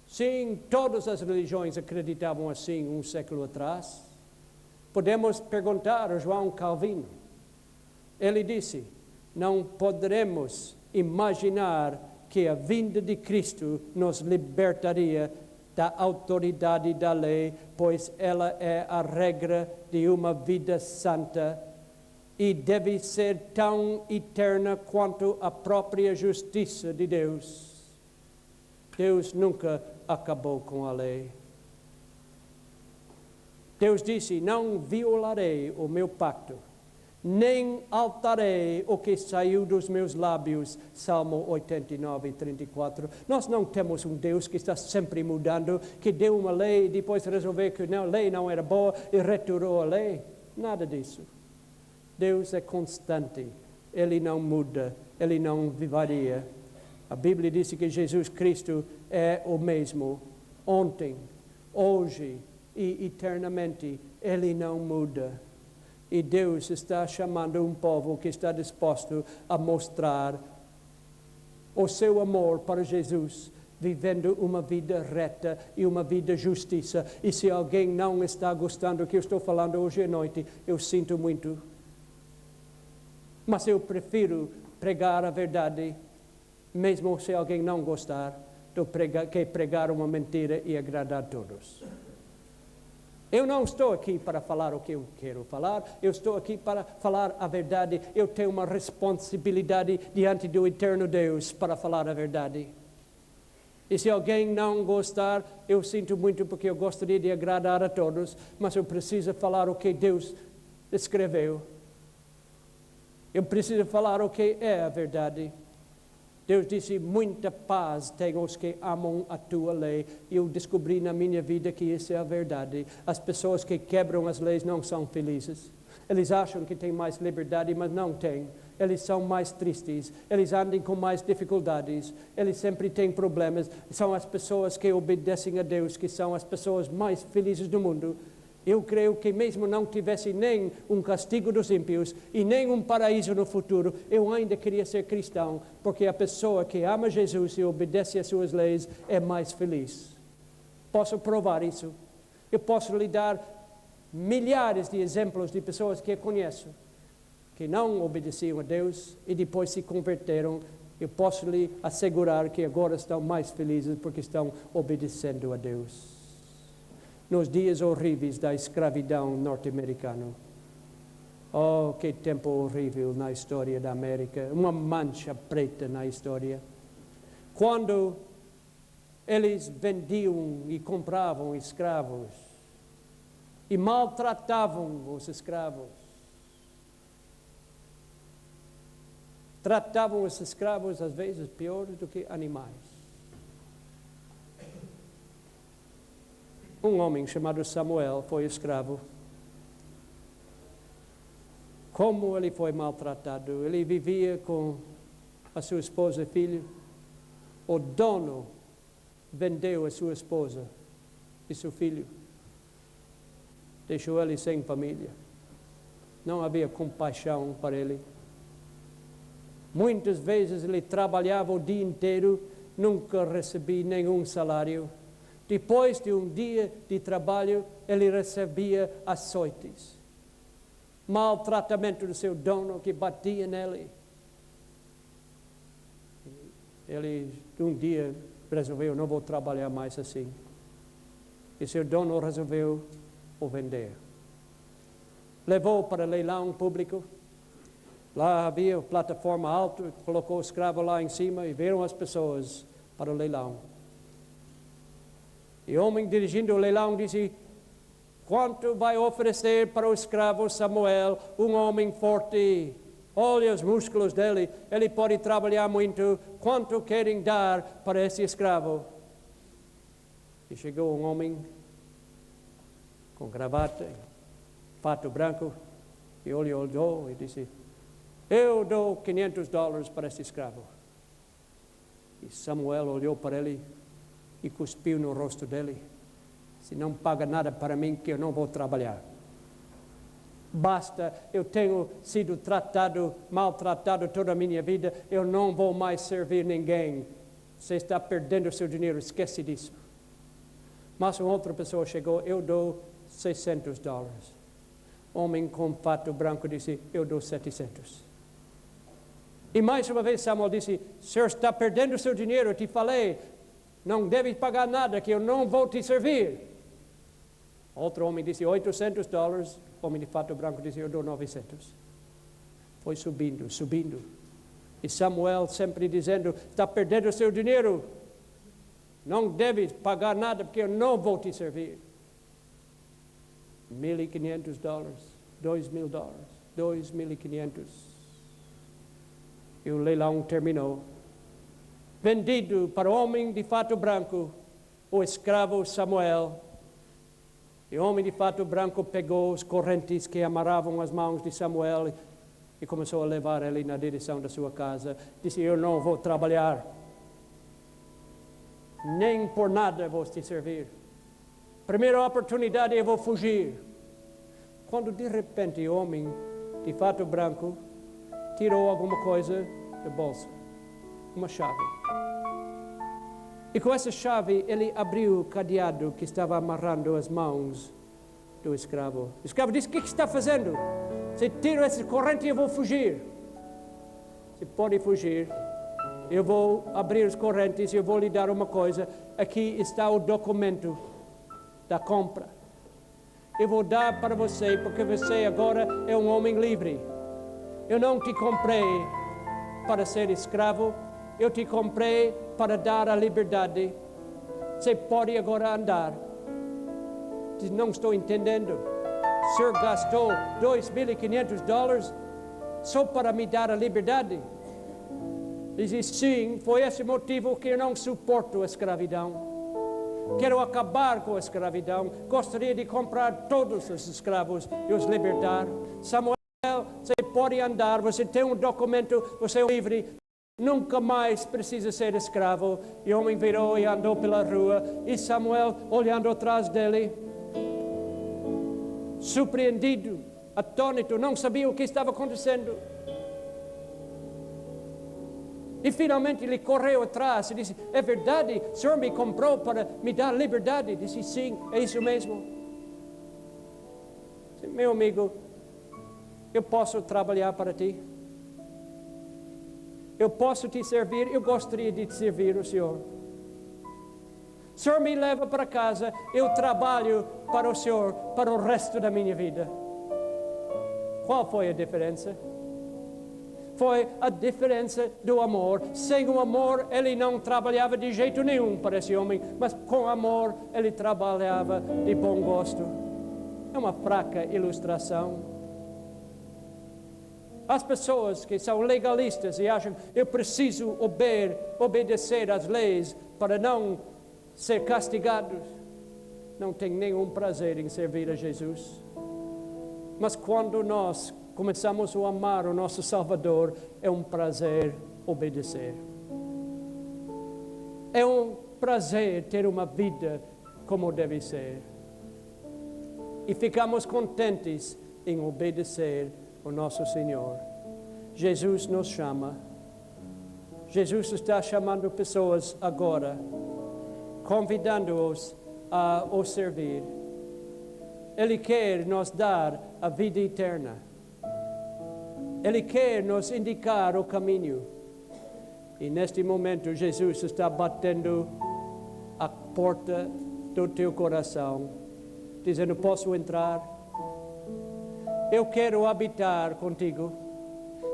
Sim, todas as religiões acreditavam assim um século atrás. Podemos perguntar a João Calvino. Ele disse, não poderemos imaginar que a vinda de Cristo nos libertaria da autoridade da lei, pois ela é a regra de uma vida santa e deve ser tão eterna quanto a própria justiça de Deus. Deus nunca acabou com a lei. Deus disse, não violarei o meu pacto. nem alterei o que saiu dos meus lábios. Salmo 89, 34. Nós não temos um Deus que está sempre mudando, que deu uma lei e depois resolveu que a lei não era boa e retirou a lei. Nada disso. Deus é constante. Ele não muda, Ele não varia. A Bíblia diz que Jesus Cristo é o mesmo, ontem, hoje e eternamente. Ele não muda. E Deus está chamando um povo que está disposto a mostrar o seu amor para Jesus, vivendo uma vida reta e uma vida justiça. E se alguém não está gostando do que eu estou falando hoje à noite, eu sinto muito. Mas eu prefiro pregar a verdade, mesmo se alguém não gostar, do que pregar uma mentira e agradar a todos. Eu não estou aqui para falar o que eu quero falar, eu estou aqui para falar a verdade. Eu tenho uma responsabilidade diante do eterno Deus para falar a verdade. E se alguém não gostar, eu sinto muito porque eu gostaria de agradar a todos, mas eu preciso falar o que Deus escreveu. Eu preciso falar o que é a verdade. Deus disse, muita paz tem os que amam a tua lei. E eu descobri na minha vida que isso é a verdade. As pessoas que quebram as leis não são felizes. Eles acham que têm mais liberdade, mas não têm. Eles são mais tristes. Eles andam com mais dificuldades. Eles sempre têm problemas. São as pessoas que obedecem a Deus, que são as pessoas mais felizes do mundo. Eu creio que mesmo não tivesse nem um castigo dos ímpios e nem um paraíso no futuro, eu ainda queria ser cristão, porque a pessoa que ama Jesus e obedece às suas leis é mais feliz. Posso provar isso. Eu posso lhe dar milhares de exemplos de pessoas que eu conheço, que não obedeciam a Deus e depois se converteram. Eu posso lhe assegurar que agora estão mais felizes porque estão obedecendo a Deus. Nos dias horríveis da escravidão norte-americana. Oh, que tempo horrível na história da América. Uma mancha preta na história. Quando eles vendiam e compravam escravos e maltratavam os escravos. Tratavam os escravos às vezes pior do que animais. Um homem chamado Samuel foi escravo. Como ele foi maltratado? Ele vivia com a sua esposa e filho. O dono vendeu a sua esposa e seu filho. Deixou ele sem família. Não havia compaixão para ele. Muitas vezes ele trabalhava o dia inteiro, nunca recebia nenhum salário. Depois de um dia de trabalho, ele recebia açoites. Maltratamento do seu dono que batia nele. Ele, um dia, resolveu, não vou trabalhar mais assim. E seu dono resolveu o vender. Levou para leilão público. Lá havia plataforma alta, colocou o escravo lá em cima e viram as pessoas para o leilão. E o homem dirigindo o leilão disse, quanto vai oferecer para o escravo Samuel, um homem forte? Olha os músculos dele, ele pode trabalhar muito. Quanto querem dar para esse escravo? E chegou um homem com gravata, fato branco, e olhou e disse, eu dou $500 para esse escravo. E Samuel olhou para ele e cuspiu no rosto dele. Se não paga nada para mim, que eu não vou trabalhar. Basta, eu tenho sido maltratado toda a minha vida, eu não vou mais servir ninguém. Você está perdendo seu dinheiro, esquece disso. Mas uma outra pessoa chegou, eu dou $600. Homem com fato branco disse, eu dou 700. E mais uma vez Samuel disse, o senhor está perdendo seu dinheiro, eu te falei, não deve pagar nada, que eu não vou te servir. Outro homem disse $800. Homem de fato branco disse, eu dou 900. Foi subindo. E Samuel sempre dizendo, está perdendo o seu dinheiro. Não deve pagar nada, porque eu não vou te servir. $1.500, $2.000. 2.500. E o leilão terminou. Vendido para o homem de fato branco, o escravo Samuel. E o homem de fato branco pegou os correntes que amarravam as mãos de Samuel e começou a levar ele na direção da sua casa. Disse, eu não vou trabalhar, nem por nada vou te servir. Primeira oportunidade eu vou fugir. Quando de repente o homem de fato branco tirou alguma coisa do bolso, uma chave. E com essa chave ele abriu o cadeado que estava amarrando as mãos do escravo. O escravo disse, o que está fazendo? Se tiro essa corrente eu vou fugir. Se pode fugir, eu vou abrir as correntes e eu vou lhe dar uma coisa. Aqui está o documento da compra. Eu vou dar para você, porque você agora é um homem livre. Eu não te comprei para ser escravo, eu te comprei para dar a liberdade. Você pode agora andar. Diz, não estou entendendo. O senhor gastou $2.500 só para me dar a liberdade? Diz, sim, foi esse motivo que eu não suporto a escravidão. Quero acabar com a escravidão. Gostaria de comprar todos os escravos e os libertar. Samuel, você pode andar, você tem um documento, você é livre. Nunca mais precisa ser escravo. E o homem virou e andou pela rua. E Samuel, olhando atrás dele, surpreendido, atônito, não sabia o que estava acontecendo. E finalmente ele correu atrás e disse, é verdade, o senhor me comprou para me dar liberdade? Disse, sim, é isso mesmo. Disse, meu amigo, eu posso trabalhar para ti? Eu posso te servir? Eu gostaria de te servir, o senhor. O senhor me leva para casa, eu trabalho para o senhor para o resto da minha vida. Qual foi a diferença? Foi a diferença do amor. Sem o amor, ele não trabalhava de jeito nenhum para esse homem, mas com amor, ele trabalhava de bom gosto. É uma fraca ilustração. As pessoas que são legalistas e acham que eu preciso obedecer às leis para não ser castigados, não têm nenhum prazer em servir a Jesus. Mas quando nós começamos a amar o nosso Salvador, é um prazer obedecer. É um prazer ter uma vida como deve ser. E ficamos contentes em obedecer o nosso Senhor. Jesus nos chama. Jesus está chamando pessoas agora, convidando-os a o servir. Ele quer nos dar a vida eterna. Ele quer nos indicar o caminho. E neste momento Jesus está batendo a porta do teu coração, dizendo, posso entrar? Eu quero habitar contigo.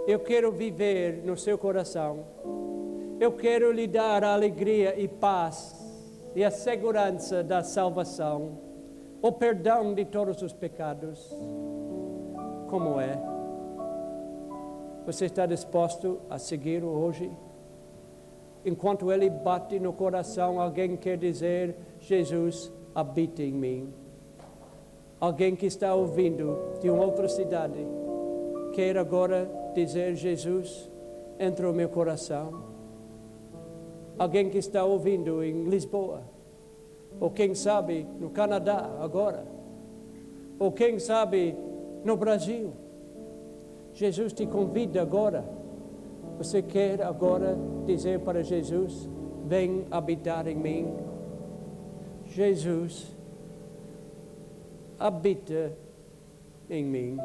Eu quero viver no seu coração. Eu quero lhe dar a alegria e paz e a segurança da salvação, o perdão de todos os pecados. Como é? Você está disposto a segui-lo hoje? Enquanto ele bate no coração, alguém quer dizer, Jesus, habita em mim. Alguém que está ouvindo de uma outra cidade, quer agora dizer, Jesus, entra no meu coração. Alguém que está ouvindo em Lisboa, ou quem sabe no Canadá agora, ou quem sabe no Brasil. Jesus te convida agora. Você quer agora dizer para Jesus, vem habitar em mim. Jesus, habita em mim.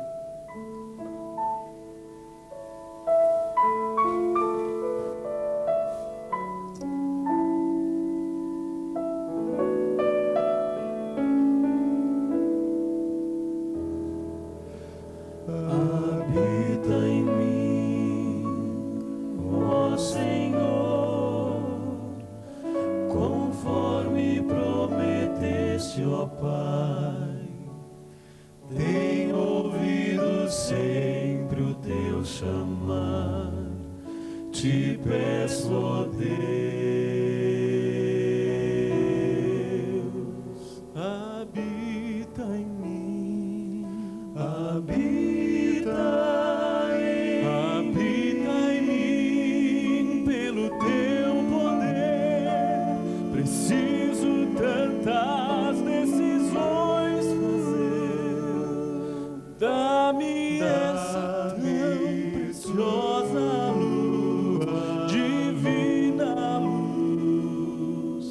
Ó Pai, tenho ouvido ouvido sempre o teu chamar. Te peço, ó Deus, habita em mim, habita em mim, pelo teu poder. Preciso tantas decisões fazer. Dá-me essa tão preciosa luz, divina luz.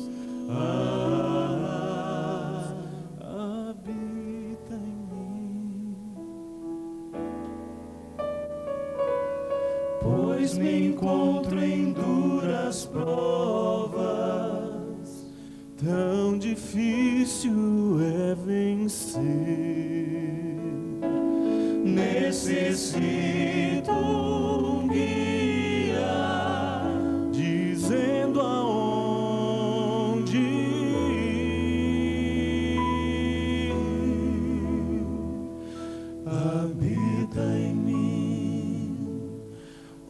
Habita em mim. Pois me encontro em duras provas, tão difícil é vencer. Necessito um guia, dizendo aonde ir. Habita em mim,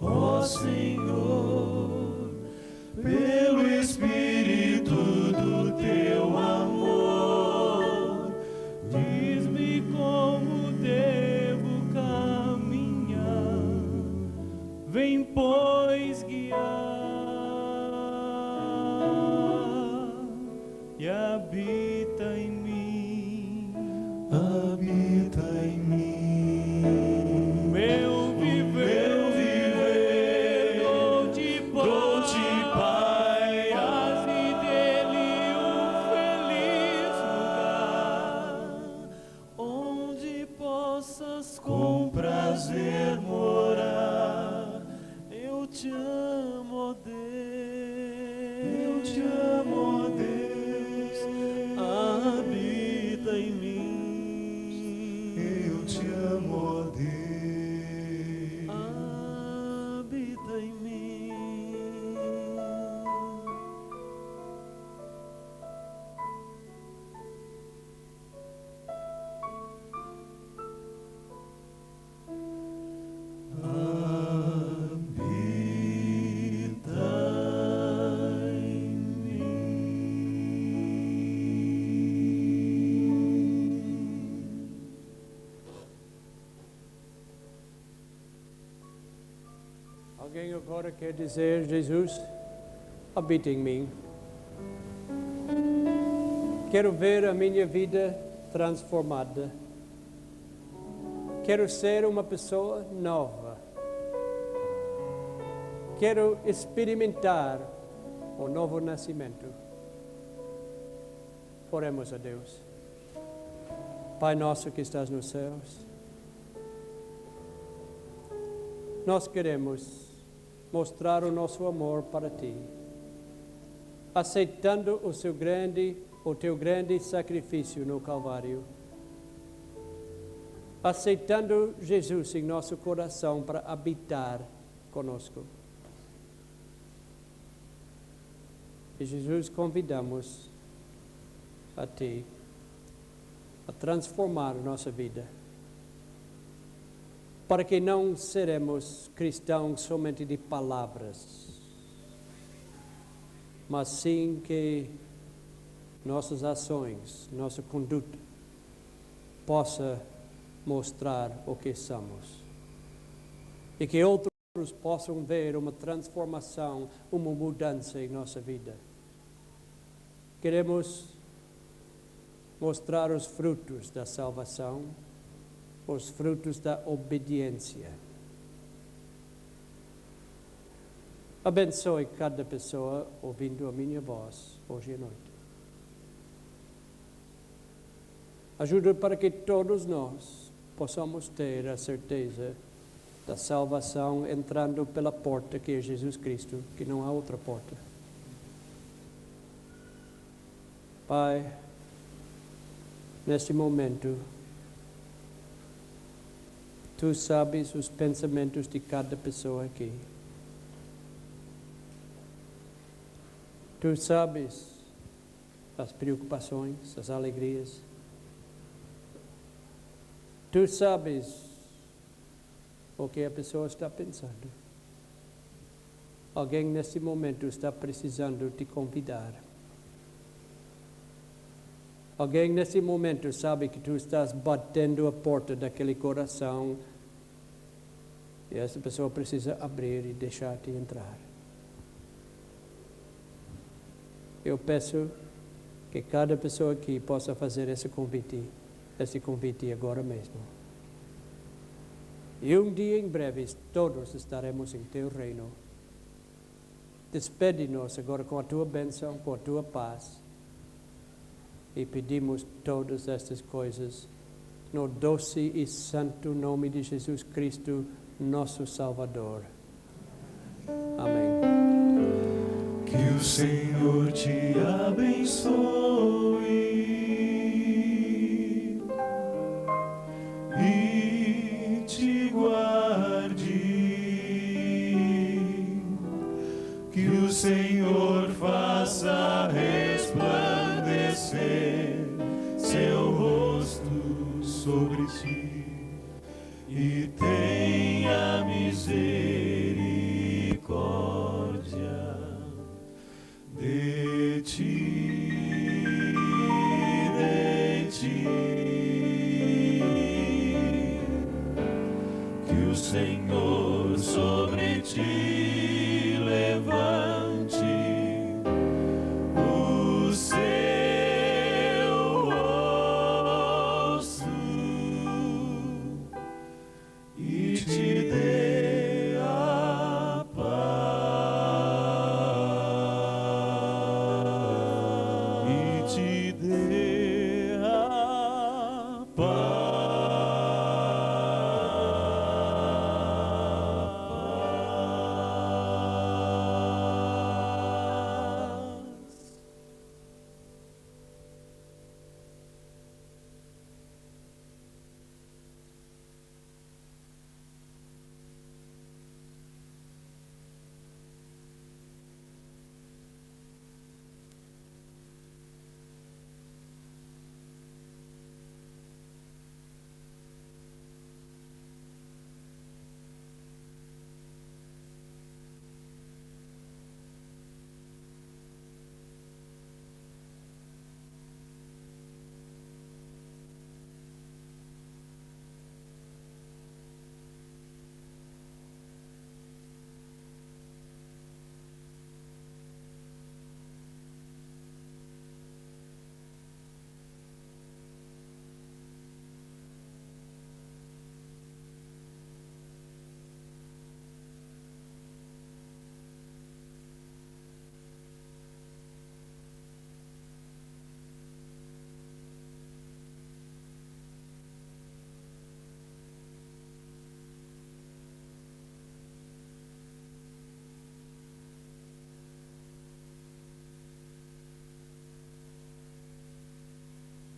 ó Senhor, pelo Espírito do teu amor. Diz-me como devo caminhar, vem, pois, guiar, e habita em mim, habita em mim. Meu viver, dou-te, Pai, faze dele um feliz lugar, onde possas com prazer morar. Eu te amo, ó Deus, eu te amo, ó Deus, habita em mim. Eu te amo, ó Deus, habita em mim. Alguém agora quer dizer, Jesus, habita em mim. Quero ver a minha vida transformada. Quero ser uma pessoa nova. Quero experimentar o novo nascimento. Oremos a Deus. Pai nosso que estás nos céus, nós queremos mostrar o nosso amor para Ti, aceitando o teu grande sacrifício no Calvário, aceitando Jesus em nosso coração para habitar conosco. E Jesus, convidamos a Ti a transformar a nossa vida, para que não seremos cristãos somente de palavras, mas sim que nossas ações, nossa conduta, possa mostrar o que somos. E que outros possam ver uma transformação, uma mudança em nossa vida. Queremos mostrar os frutos da salvação, os frutos da obediência. Abençoe cada pessoa ouvindo a minha voz hoje à noite. Ajuda para que todos nós possamos ter a certeza da salvação entrando pela porta que é Jesus Cristo, que não há outra porta. Pai, neste momento, Tu sabes os pensamentos de cada pessoa aqui. Tu sabes as preocupações, as alegrias. Tu sabes o que a pessoa está pensando. Alguém nesse momento está precisando te convidar. Alguém nesse momento sabe que tu estás batendo a porta daquele coração e essa pessoa precisa abrir e deixar-te entrar. Eu peço que cada pessoa aqui possa fazer esse convite agora mesmo. E um dia em breve todos estaremos em teu reino. Despede-nos agora com a tua bênção, com a tua paz. E pedimos todas estas coisas no doce e santo nome de Jesus Cristo, nosso Salvador. Amém. Que o Senhor te abençoe e te guarde. Que o Senhor faça resplandecer seu rosto sobre ti e tenha misericórdia de ti, de ti. Que o Senhor sobre ti